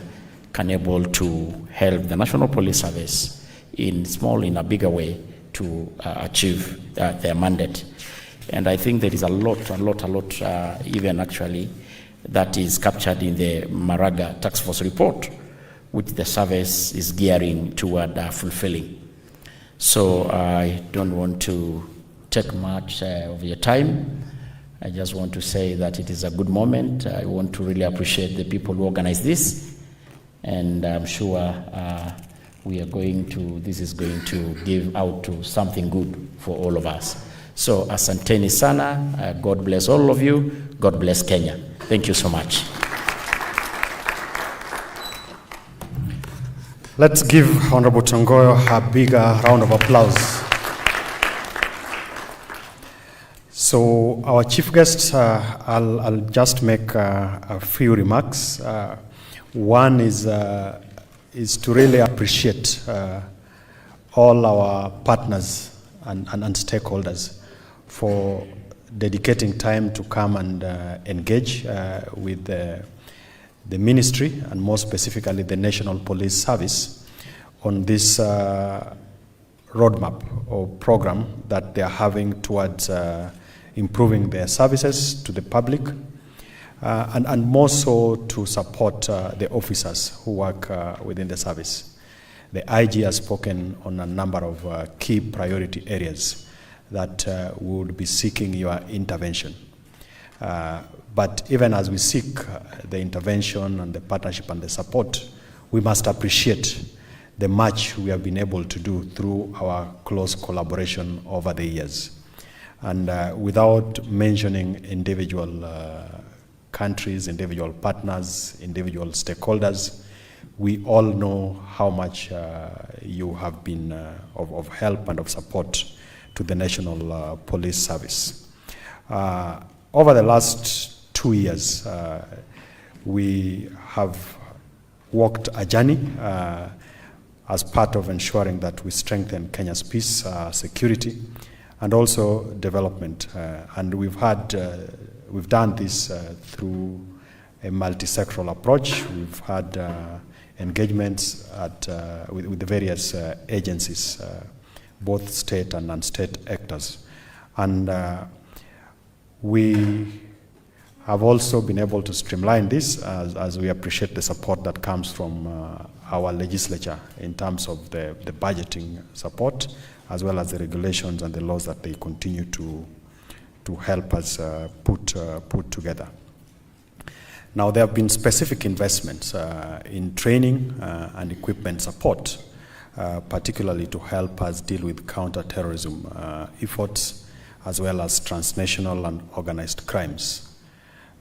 can able to help the National Police Service in a bigger way to achieve their mandate. And I think there is a lot, even actually, that is captured in the Maraga Task Force report, which the service is gearing toward fulfilling. So I don't want to take much of your time. I just want to say that it is a good moment. I want to really appreciate the people who organized this, and I'm sure this is going to give out to something good for all of us. So asanteni sana. God bless all of you. God bless Kenya. Thank you so much. Let's give Honorable Tongoyo a bigger round of applause. So our chief guest, I'll just make a few remarks. One is to really appreciate all our partners and stakeholders for dedicating time to come and engage with the ministry, and more specifically the National Police Service, on this roadmap or program that they are having towards improving their services to the public, and more so to support the officers who work within the service. The IG has spoken on a number of key priority areas that we would be seeking your intervention. But even as we seek the intervention and the partnership and the support, we must appreciate the much we have been able to do through our close collaboration over the years. And without mentioning individual countries, individual partners, individual stakeholders, we all know how much you have been of help and of support to the National Police Service. Over the last 2 years, we have walked a journey as part of ensuring that we strengthen Kenya's peace, security, and also development. And we've done this through a multi-sectoral approach. We've had engagements with the various agencies, both state and non-state actors. And we have also been able to streamline this as we appreciate the support that comes from our legislature in terms of the budgeting support, as well as the regulations and the laws that they continue to help us put together. Now, there have been specific investments in training and equipment support, particularly to help us deal with counter-terrorism efforts, as well as transnational and organized crimes.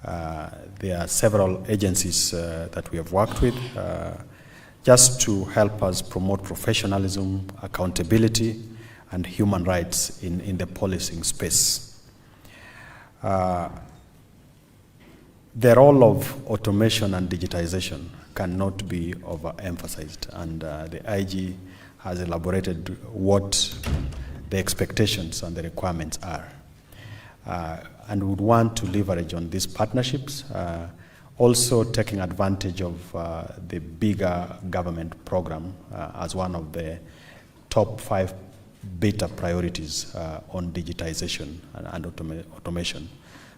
There are several agencies that we have worked with just to help us promote professionalism, accountability, and human rights in the policing space. The role of automation and digitization cannot be overemphasized, and the IG has elaborated what the expectations and the requirements are. And we would want to leverage on these partnerships, also taking advantage of the bigger government program as one of the top 5 beta priorities on digitization and automation,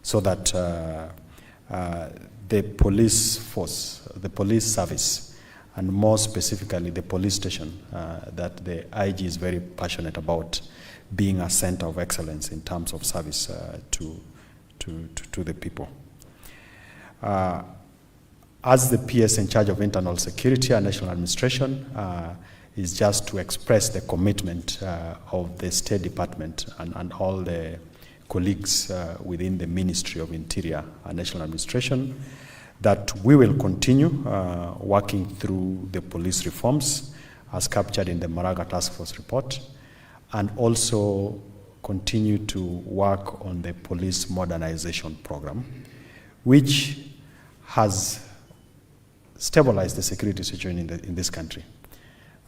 so that the police force, the police service, and more specifically the police station that the IG is very passionate about being a center of excellence in terms of service to the people. As the PS in charge of internal security and national administration, is just to express the commitment of the State Department and all the colleagues within the Ministry of Interior and National Administration that we will continue working through the police reforms as captured in the Maraga Task Force report, and also continue to work on the police modernization program, which has stabilized the security situation in this country.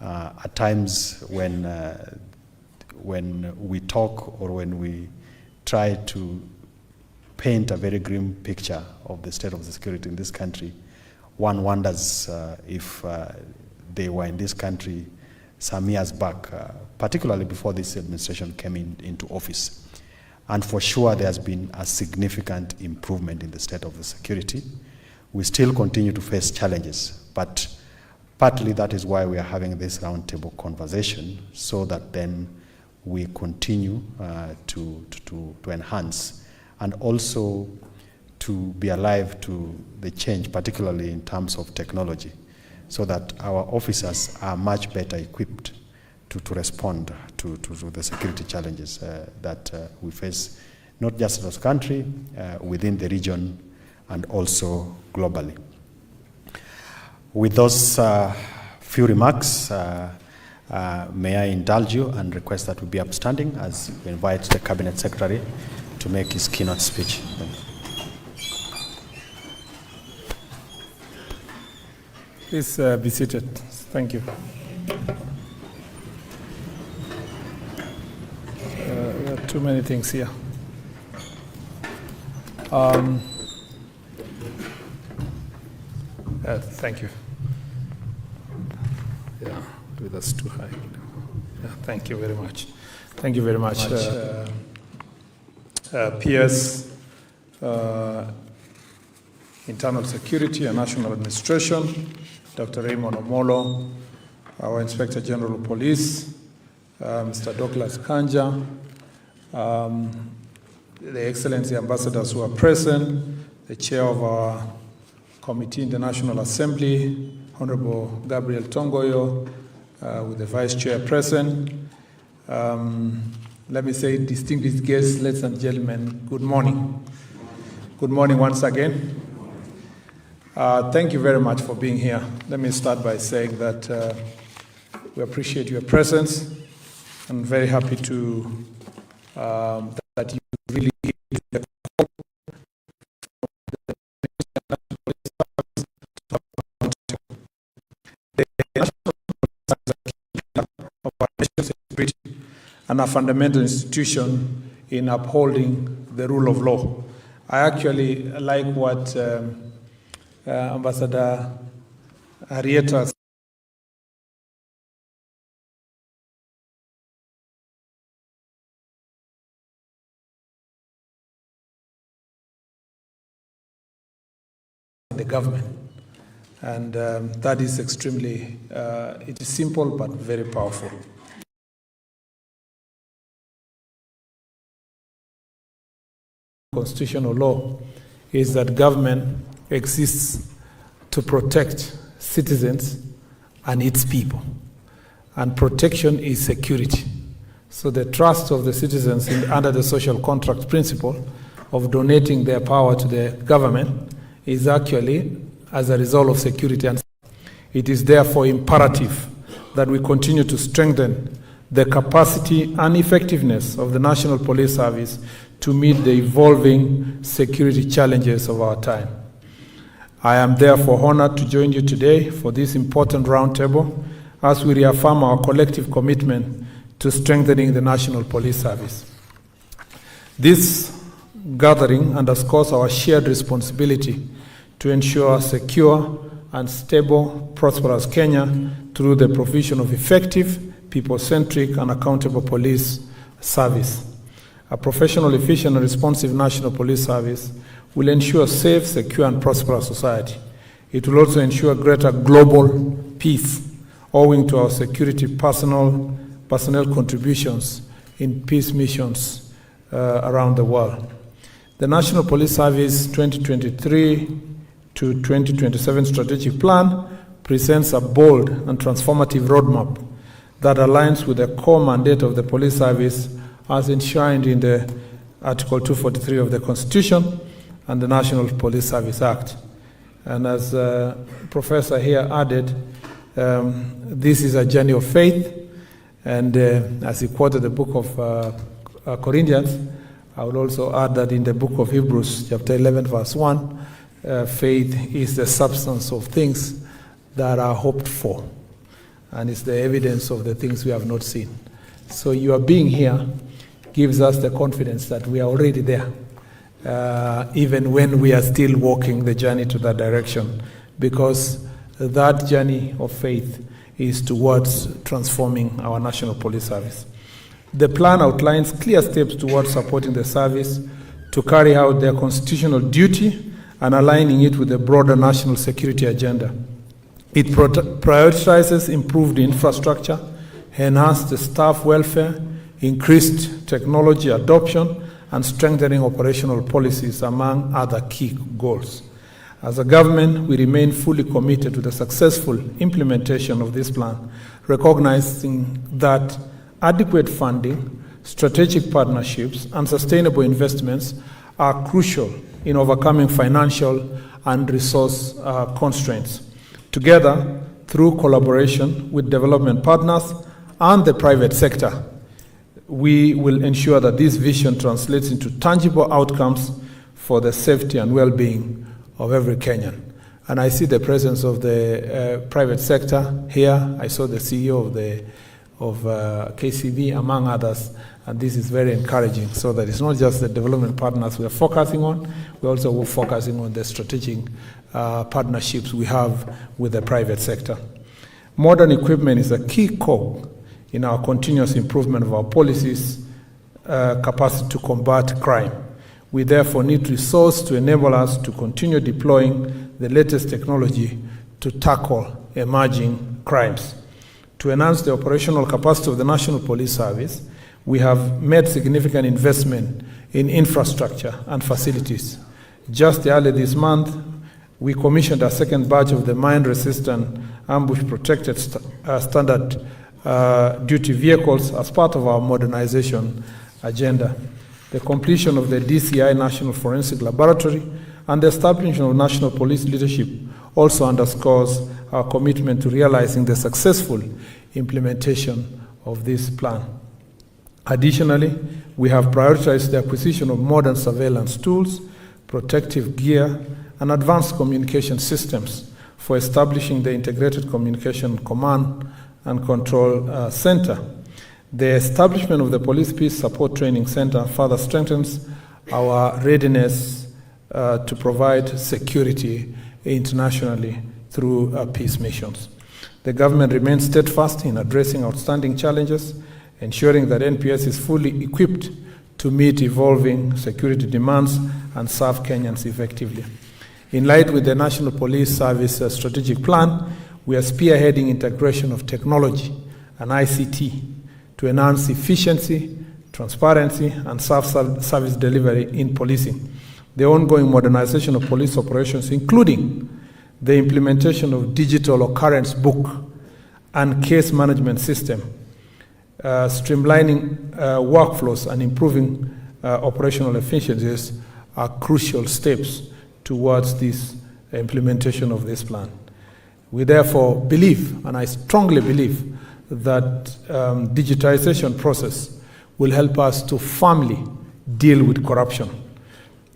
At times when we talk or when we try to paint a very grim picture of the state of the security in this country, one wonders if they were in this country some years back, particularly before this administration came into office. And for sure, there has been a significant improvement in the state of the security. We still continue to face challenges, but partly that is why we are having this roundtable conversation, so that then we continue to enhance and also to be alive to the change, particularly in terms of technology, so that our officers are much better equipped to respond to the security challenges that we face, not just as a country, within the region, and also globally. With those few remarks, may I indulge you and request that we be upstanding as we invite the Cabinet Secretary to make his keynote speech. Please be seated. Thank you. There are too many things here. Thank you. Yeah, that's too high. Yeah, thank you very much. Thank you very much. PS, Internal Security and National Administration, Dr. Raymond Omolo, our Inspector General of Police, Mr. Douglas Kanja, the Excellency Ambassadors who are present, the Chair of our Committee in the National Assembly, Honorable Gabriel Tongoyo, with the Vice Chair present. Let me say, distinguished guests, ladies and gentlemen, good morning. Good morning once again. Thank you very much for being here. Let me start by saying that we appreciate your presence. I'm very happy to that you really the and a fundamental institution in upholding the rule of law. I actually like what Ambassador Arieta the government, and that is extremely, it is simple but very powerful. Constitutional law is that government exists to protect citizens and its people, and protection is security. So the trust of the citizens under the social contract principle of donating their power to the government is actually as a result of security, and it is therefore imperative that we continue to strengthen the capacity and effectiveness of the National Police Service to meet the evolving security challenges of our time. I am therefore honored to join you today for this important roundtable as we reaffirm our collective commitment to strengthening the National Police Service. This gathering underscores our shared responsibility to ensure a secure and stable, prosperous Kenya through the provision of effective, people-centric and accountable police service. A professional, efficient and responsive National Police Service will ensure safe, secure and prosperous society. It will also ensure greater global peace owing to our security personnel contributions in peace missions around the world. The National Police Service 2023 to 2027 strategic plan presents a bold and transformative roadmap that aligns with the core mandate of the police service as enshrined in the Article 243 of the Constitution and the National Police Service Act. And as Professor here added, this is a journey of faith, and as he quoted the book of Corinthians, I would also add that in the book of Hebrews, chapter 11, verse 1, faith is the substance of things that are hoped for, and it's the evidence of the things we have not seen. So your being here gives us the confidence that we are already there, even when we are still walking the journey to that direction, because that journey of faith is towards transforming our National Police Service. The plan outlines clear steps towards supporting the service to carry out their constitutional duty and aligning it with the broader national security agenda. It prioritizes improved infrastructure, enhanced staff welfare, increased technology adoption, and strengthening operational policies, among other key goals. As a government, we remain fully committed to the successful implementation of this plan, recognizing that adequate funding, strategic partnerships, and sustainable investments are crucial in overcoming financial and resource constraints. Together, through collaboration with development partners and the private sector, we will ensure that this vision translates into tangible outcomes for the safety and well-being of every Kenyan. And I see the presence of the private sector here. I saw the CEO of KCB, among others, And this is very encouraging, so that it's not just the development partners we are focusing on, we're also focusing on the strategic partnerships we have with the private sector. Modern equipment is a key cog in our continuous improvement of our policies, capacity to combat crime. We therefore need resources to enable us to continue deploying the latest technology to tackle emerging crimes. To enhance the operational capacity of the National Police Service, we have made significant investment in infrastructure and facilities. Just early this month, we commissioned a second batch of the mine-resistant, ambush-protected standard duty vehicles as part of our modernization agenda. The completion of the DCI National Forensic Laboratory and the establishment of National Police Leadership also underscores our commitment to realizing the successful implementation of this plan. Additionally, we have prioritized the acquisition of modern surveillance tools, protective gear, and advanced communication systems for establishing the Integrated Communication Command and Control Center. The establishment of the Police Peace Support Training Center further strengthens our readiness to provide security internationally through peace missions. The government remains steadfast in addressing outstanding challenges, ensuring that NPS is fully equipped to meet evolving security demands and serve Kenyans effectively. In line with the National Police Service strategic plan, we are spearheading integration of technology and ICT to enhance efficiency, transparency, and service delivery in policing. The ongoing modernization of police operations, including the implementation of digital occurrence book and case management system, streamlining workflows and improving operational efficiencies are crucial steps towards this implementation of this plan. We therefore believe, and I strongly believe, that digitization process will help us to firmly deal with corruption,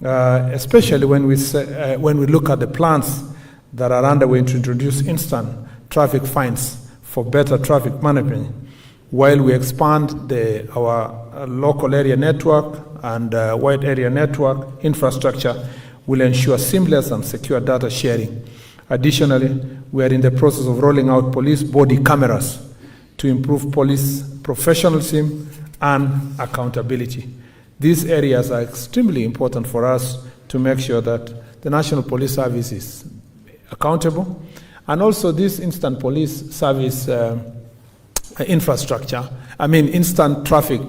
especially when we look at the plans that are underway to introduce instant traffic fines for better traffic management, while we expand our local area network and wide area network infrastructure will ensure seamless and secure data sharing. Additionally, we are in the process of rolling out police body cameras to improve police professionalism and accountability. These areas are extremely important for us to make sure that the National Police Service is accountable, and also this instant police service instant traffic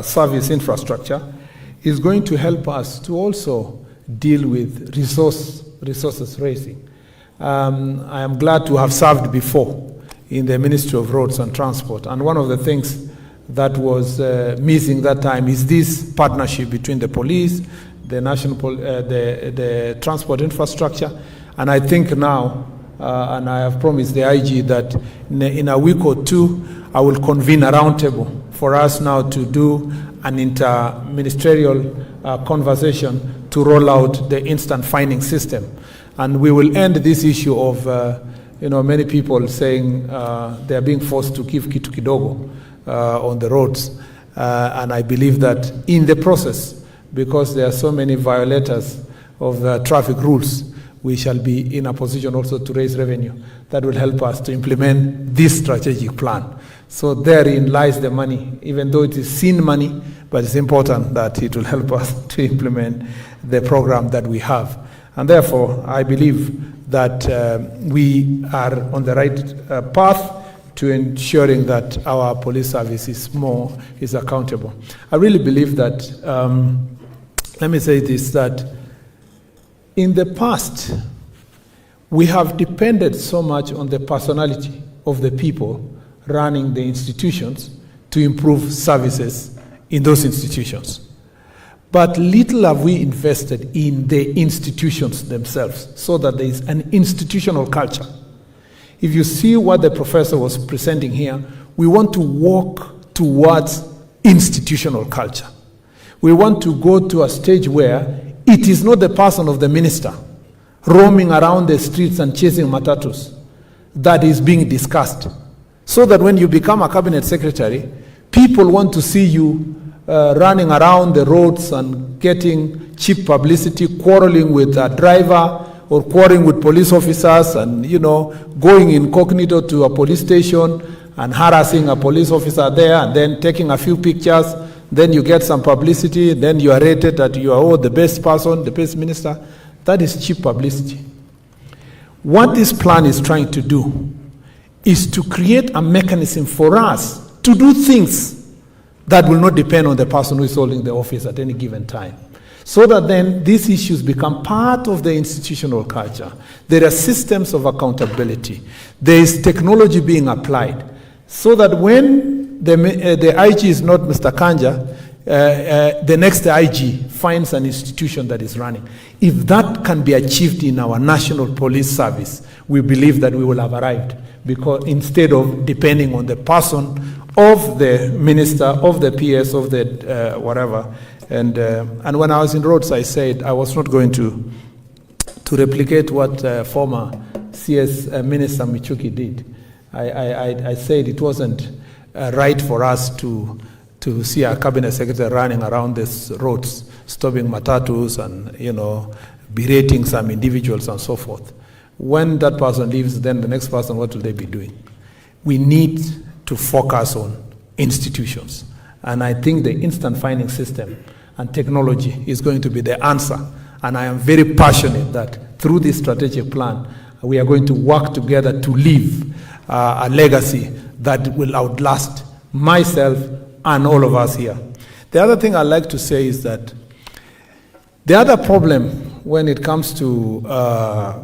service infrastructure is going to help us to also deal with resources raising. I am glad to have served before in the Ministry of Roads and Transport, and one of the things that was missing that time is this partnership between the police, the the transport infrastructure, and I think now, and I have promised the IG that in a week or two, I will convene a roundtable for us now to do an interministerial conversation to roll out the instant fining system. And we will end this issue of many people saying they are being forced to give kitu kidogo on the roads. And I believe that in the process, because there are so many violators of the traffic rules, we shall be in a position also to raise revenue that will help us to implement this strategic plan. So therein lies the money, even though it is seen money, but it's important that it will help us to implement the program that we have. And therefore, I believe that we are on the right path to ensuring that our police service is accountable. I really believe that, let me say this, that in the past, we have depended so much on the personality of the people running the institutions to improve services in those institutions. But little have we invested in the institutions themselves so that there is an institutional culture. If you see what the professor was presenting here, we want to walk towards institutional culture. We want to go to a stage where it is not the person of the minister roaming around the streets and chasing matatus that is being discussed. So that when you become a cabinet secretary, people want to see you running around the roads and getting cheap publicity, quarreling with a driver or quarreling with police officers and, going incognito to a police station and harassing a police officer there and then taking a few pictures. Then you get some publicity, then you are rated that you are the best person, the best minister. That is cheap publicity. What this plan is trying to do is to create a mechanism for us to do things that will not depend on the person who is holding the office at any given time. So that then these issues become part of the institutional culture. There are systems of accountability. There is technology being applied. So that when the IG is not Mr. Kanja, the next IG finds an institution that is running. If that can be achieved in our national police service, we believe that we will have arrived. Because instead of depending on the person of the minister, of the PS, of the whatever. And when I was in Rhodes, I said I was not going to replicate what former CS Minister Michuki did. I said it wasn't right for us to see our cabinet secretary running around these roads, stopping matatus and, berating some individuals and so forth. When that person leaves, then the next person, what will they be doing? We need to focus on institutions. And I think the instant finding system and technology is going to be the answer. And I am very passionate that through this strategic plan, we are going to work together to leave a legacy that will outlast myself and all of us here. The other thing I'd like to say is that the other problem when it comes to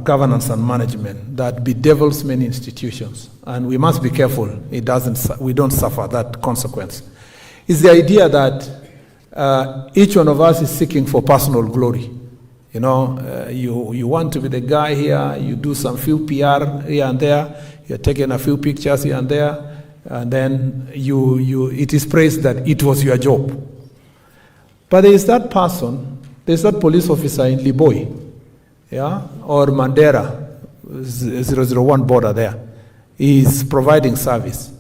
governance and management that bedevils many institutions, and we must be careful we don't suffer that consequence, is the idea that each one of us is seeking for personal glory. You want to be the guy here, you do some few PR here and there, you're taking a few pictures here and there, and then it is praised that it was your job. But there is that person, there's that police officer in Liboi, or Mandera, 001 border there. He is providing service.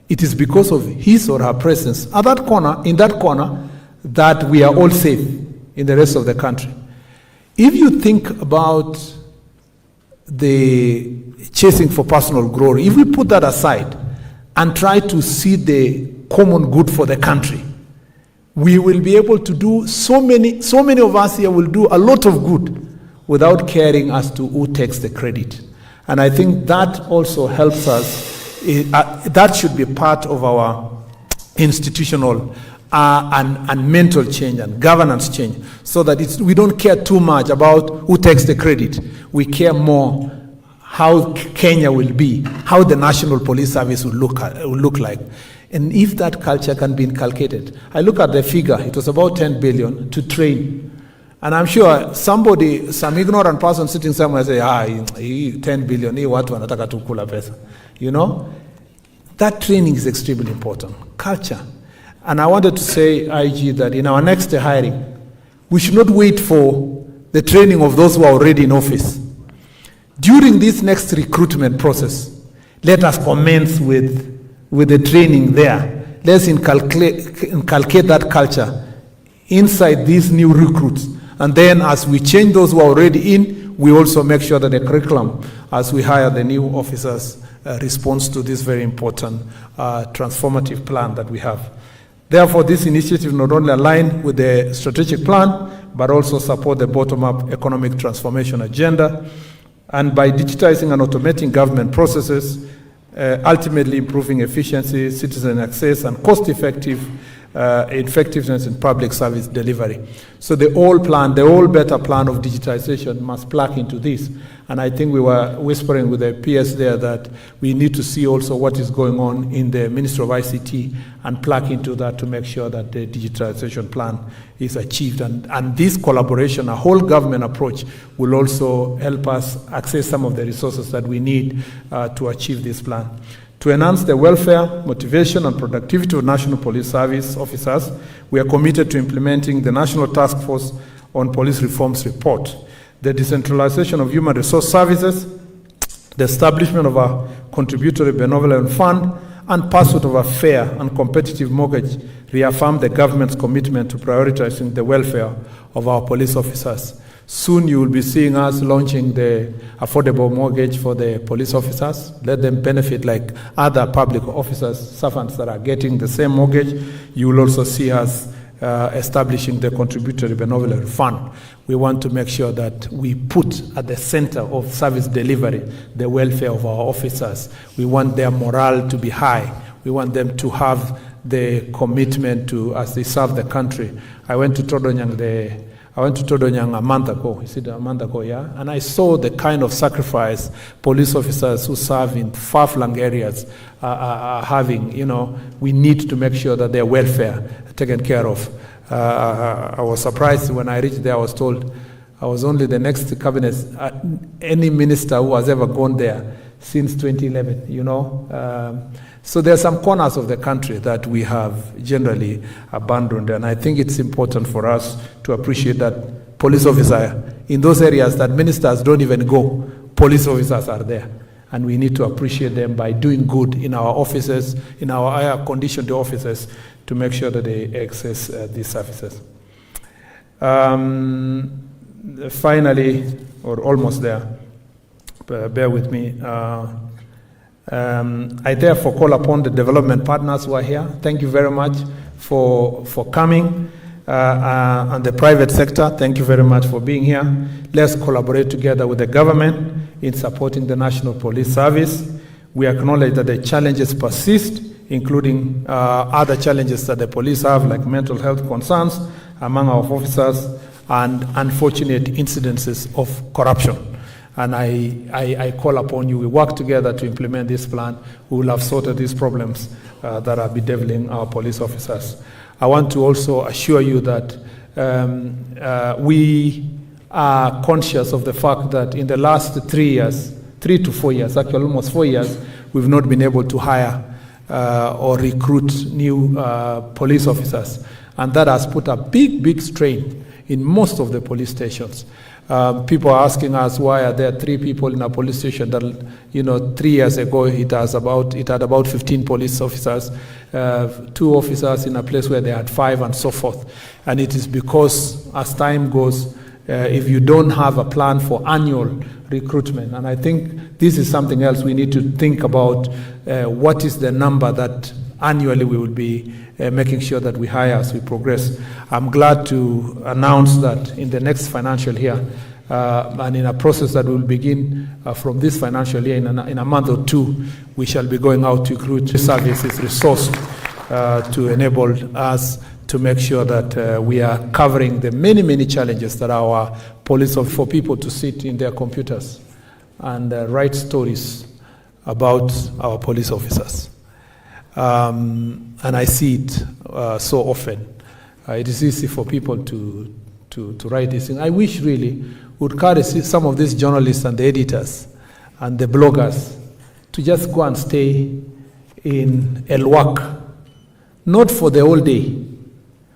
It is because of his or her presence in that corner, that we are all safe in the rest of the country. If you think about the chasing for personal glory, if we put that aside and try to see the common good for the country, we will be able to do so many of us here will do a lot of good without caring as to who takes the credit. And I think that also helps us. That should be part of our institutional and mental change and governance change, so that we don't care too much about who takes the credit. We care more how Kenya will be, how the National Police Service will look like. And if that culture can be inculcated, I look at the figure, it was about 10 billion to train. And I'm sure some ignorant person sitting somewhere say, 10 billion, watu wanataka tu kula pesa. That training is extremely important. Culture. And I wanted to say, IG, that in our next hiring, we should not wait for the training of those who are already in office. During this next recruitment process, let us commence with the training there. Let's inculcate that culture inside these new recruits. And then as we change those who are already in, we also make sure that the curriculum, as we hire the new officers, responds to this very important transformative plan that we have. Therefore, this initiative not only align with the strategic plan, but also support the bottom-up economic transformation agenda. And by digitizing and automating government processes, ultimately improving efficiency, citizen access, and effectiveness in public service delivery. So the whole better plan of digitization must plug into this. And I think we were whispering with the PS there that we need to see also what is going on in the Ministry of ICT and plug into that to make sure that the digitization plan is achieved. And this collaboration, a whole government approach, will also help us access some of the resources that we need to achieve this plan. To enhance the welfare, motivation, and productivity of National Police Service officers, we are committed to implementing the National Task Force on Police Reforms report, the decentralization of human resource services, the establishment of a contributory benevolent fund, and pursuit of a fair and competitive mortgage reaffirm the government's commitment to prioritizing the welfare of our police officers. Soon you will be seeing us launching the affordable mortgage for the police officers. Let them benefit like other public officers, servants that are getting the same mortgage. You will also see us establishing the contributory benevolent fund. We want to make sure that we put at the center of service delivery the welfare of our officers. We want their morale to be high. We want them to have the commitment to, as they serve the country. I went to Todonyang a month ago. Is it a month ago? Yeah. And I saw the kind of sacrifice police officers who serve in far-flung areas are having. You know, we need to make sure that their welfare is taken care of. I was surprised when I reached there. I was told I was only the next cabinet, any minister who has ever gone there since 2011. You know. So there are some corners of the country that we have generally abandoned, and I think it's important for us to appreciate that police officers in those areas that ministers don't even go, police officers are there, and we need to appreciate them by doing good in our offices, in our air-conditioned offices, to make sure that they access these services. Finally, or almost there, bear with me. I therefore call upon the development partners who are here. Thank you very much for coming. And the private sector, thank you very much for being here. Let's collaborate together with the government in supporting the National Police Service. We acknowledge that the challenges persist, including other challenges that the police have, like mental health concerns among our officers and unfortunate incidences of corruption. And I call upon you, we work together to implement this plan. We will have sorted these problems that are bedeviling our police officers. I want to also assure you that we are conscious of the fact that in the last 3 years, 3 to 4 years, actually almost 4 years, we've not been able to hire or recruit new police officers. And that has put a big strain in most of the police stations. People are asking us, why are there 3 people in a police station that, 3 years ago it had about 15 police officers, 2 officers in a place where they had 5 and so forth. And it is because as time goes, if you don't have a plan for annual recruitment, and I think this is something else we need to think about, what is the number that annually we will be making sure that we hire as we progress. I'm glad to announce that in the next financial year, and in a process that will begin from this financial year, in a month or 2, we shall be going out to recruit services resourced to enable us to make sure that we are covering the many challenges that our police have for people to sit in their computers and write stories about our police officers. And I see it so often. It is easy for people to write these things. I wish really would carry some of these journalists and the editors and the bloggers to just go and stay in Elwak, not for the whole day,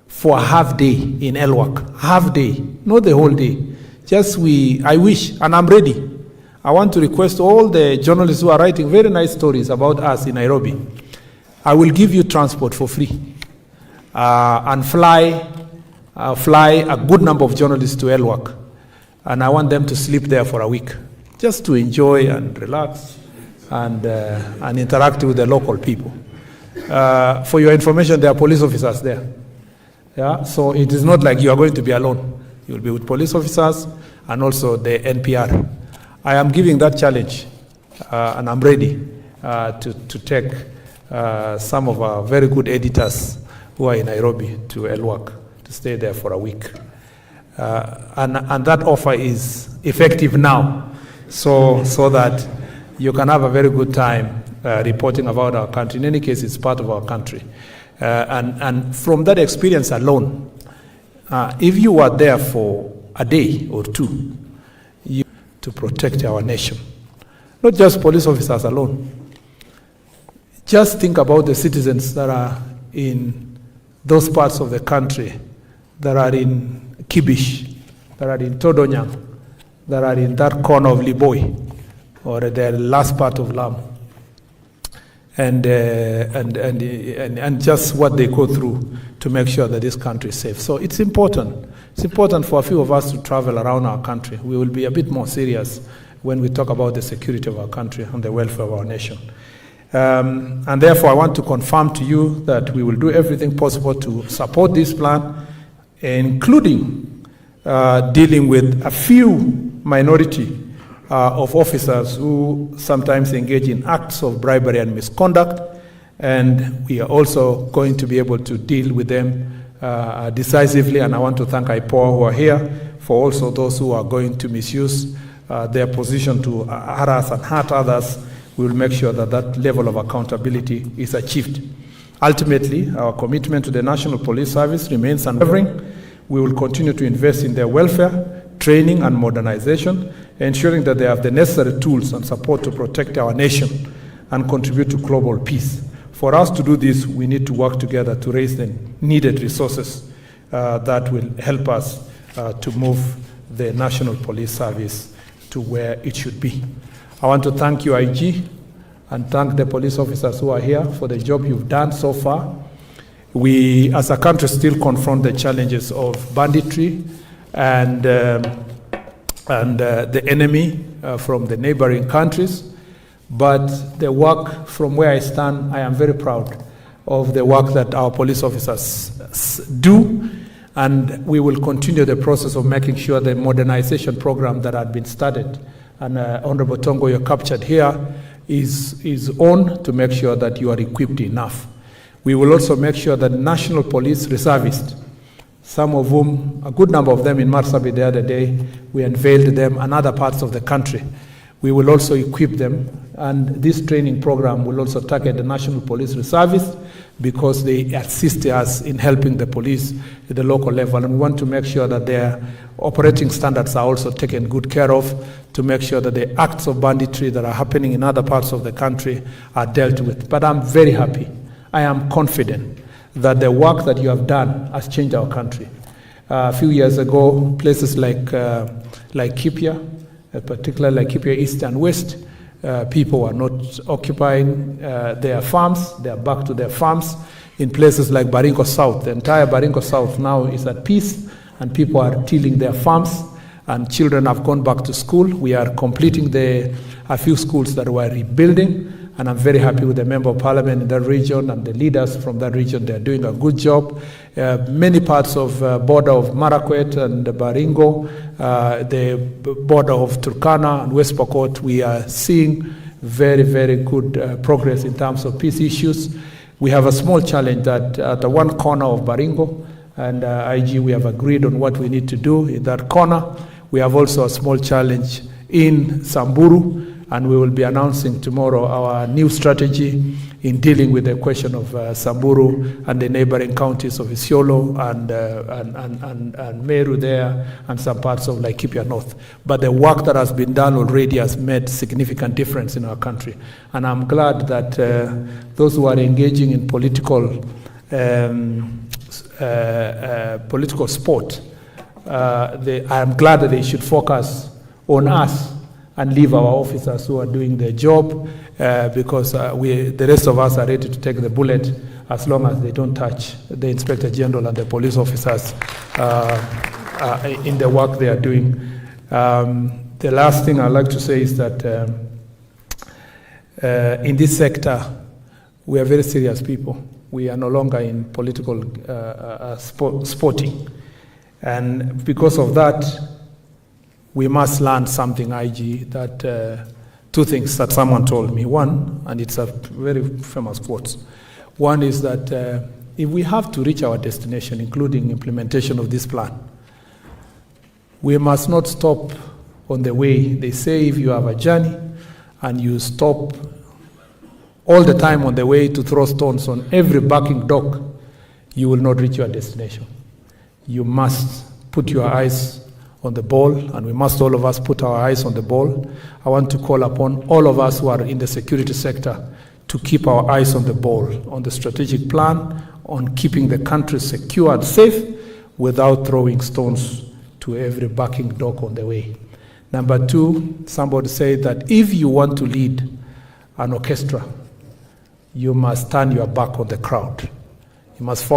for a half day in Elwak, half day, not the whole day. I wish, and I'm ready. I want to request all the journalists who are writing very nice stories about us in Nairobi, I will give you transport for free and fly a good number of journalists to Elwak. And I want them to sleep there for a week, just to enjoy and relax and interact with the local people. For your information, there are police officers there. Yeah? So it is not like you are going to be alone. You will be with police officers and also the NPR. I am giving that challenge, and I'm ready to take some of our very good editors who are in Nairobi to Elwak to stay there for a week. And that offer is effective now, so that you can have a very good time reporting about our country. In any case, it's part of our country. And from that experience alone, if you are there for a day or 2, to protect our nation, not just police officers alone. Just think about the citizens that are in those parts of the country, that are in Kiplish, that are in Todonyang, that are in that corner of Liboi, or the last part of Lamu. and just what they go through to make sure that this country is safe. So it's important. It's important for a few of us to travel around our country. We will be a bit more serious when we talk about the security of our country and the welfare of our nation. And therefore, I want to confirm to you that we will do everything possible to support this plan, including dealing with a few minority of officers who sometimes engage in acts of bribery and misconduct, and we are also going to be able to deal with them decisively. And I want to thank IPOA who are here for also those who are going to misuse their position to harass and hurt others. We will make sure that that level of accountability is achieved. Ultimately, our commitment to the National Police Service remains unwavering. We will continue to invest in their welfare, training and modernization, ensuring that they have the necessary tools and support to protect our nation and contribute to global peace. For us to do this, we need to work together to raise the needed resources that will help us to move the National Police Service to where it should be. I want to thank you, IG, and thank the police officers who are here for the job you've done so far. We, as a country, still confront the challenges of banditry and the enemy from the neighboring countries. But the work, from where I stand, I am very proud of the work that our police officers do, and we will continue the process of making sure the modernization program that had been started, and Honorable Tongo, you're captured here, is on to make sure that you are equipped enough. We will also make sure that National Police reservists, some of whom, a good number of them in Marsabit the other day, we unveiled them, and other parts of the country. We will also equip them, and this training program will also target the National Police Reservists because they assist us in helping the police at the local level, and we want to make sure that their operating standards are also taken good care of to make sure that the acts of banditry that are happening in other parts of the country are dealt with. But I'm very happy. I am confident that the work that you have done has changed our country. A few years ago, places like Kipia, particularly like Kipia East and West, people were not occupying their farms. They are back to their farms. In places like Baringo South, the entire Baringo South now is at peace, and people are tilling their farms, and children have gone back to school. We are completing a few schools that were rebuilding, and I'm very happy with the Member of Parliament in that region and the leaders from that region. They're doing a good job. Many parts of border of Marakwet and Baringo, the border of Turkana and West Pokot, we are seeing very, very good progress in terms of peace issues. We have a small challenge that at the one corner of Baringo, and IG, we have agreed on what we need to do in that corner. We have also a small challenge in Samburu, and we will be announcing tomorrow our new strategy in dealing with the question of Samburu and the neighboring counties of Isiolo and Meru there, and some parts of Laikipia North. But the work that has been done already has made significant difference in our country. And I'm glad that those who are engaging in political sport, I'm glad that they should focus on us and leave our officers who are doing their job, because the rest of us are ready to take the bullet as long as they don't touch the Inspector General and the police officers in the work they are doing. The last thing I'd like to say is that in this sector, we are very serious people. We are no longer in political sporting. And because of that, we must learn something, IG, that two things that someone told me. One, and it's a very famous quote. One is that if we have to reach our destination, including implementation of this plan, we must not stop on the way. They say if you have a journey and you stop all the time on the way to throw stones on every barking dog, you will not reach your destination. You must put your eyes on the ball, and we must all of us put our eyes on the ball. I want to call upon all of us who are in the security sector to keep our eyes on the ball, on the strategic plan, on keeping the country secure and safe without throwing stones to every barking dog on the way. Number two, somebody said that if you want to lead an orchestra you must turn your back on the crowd. You must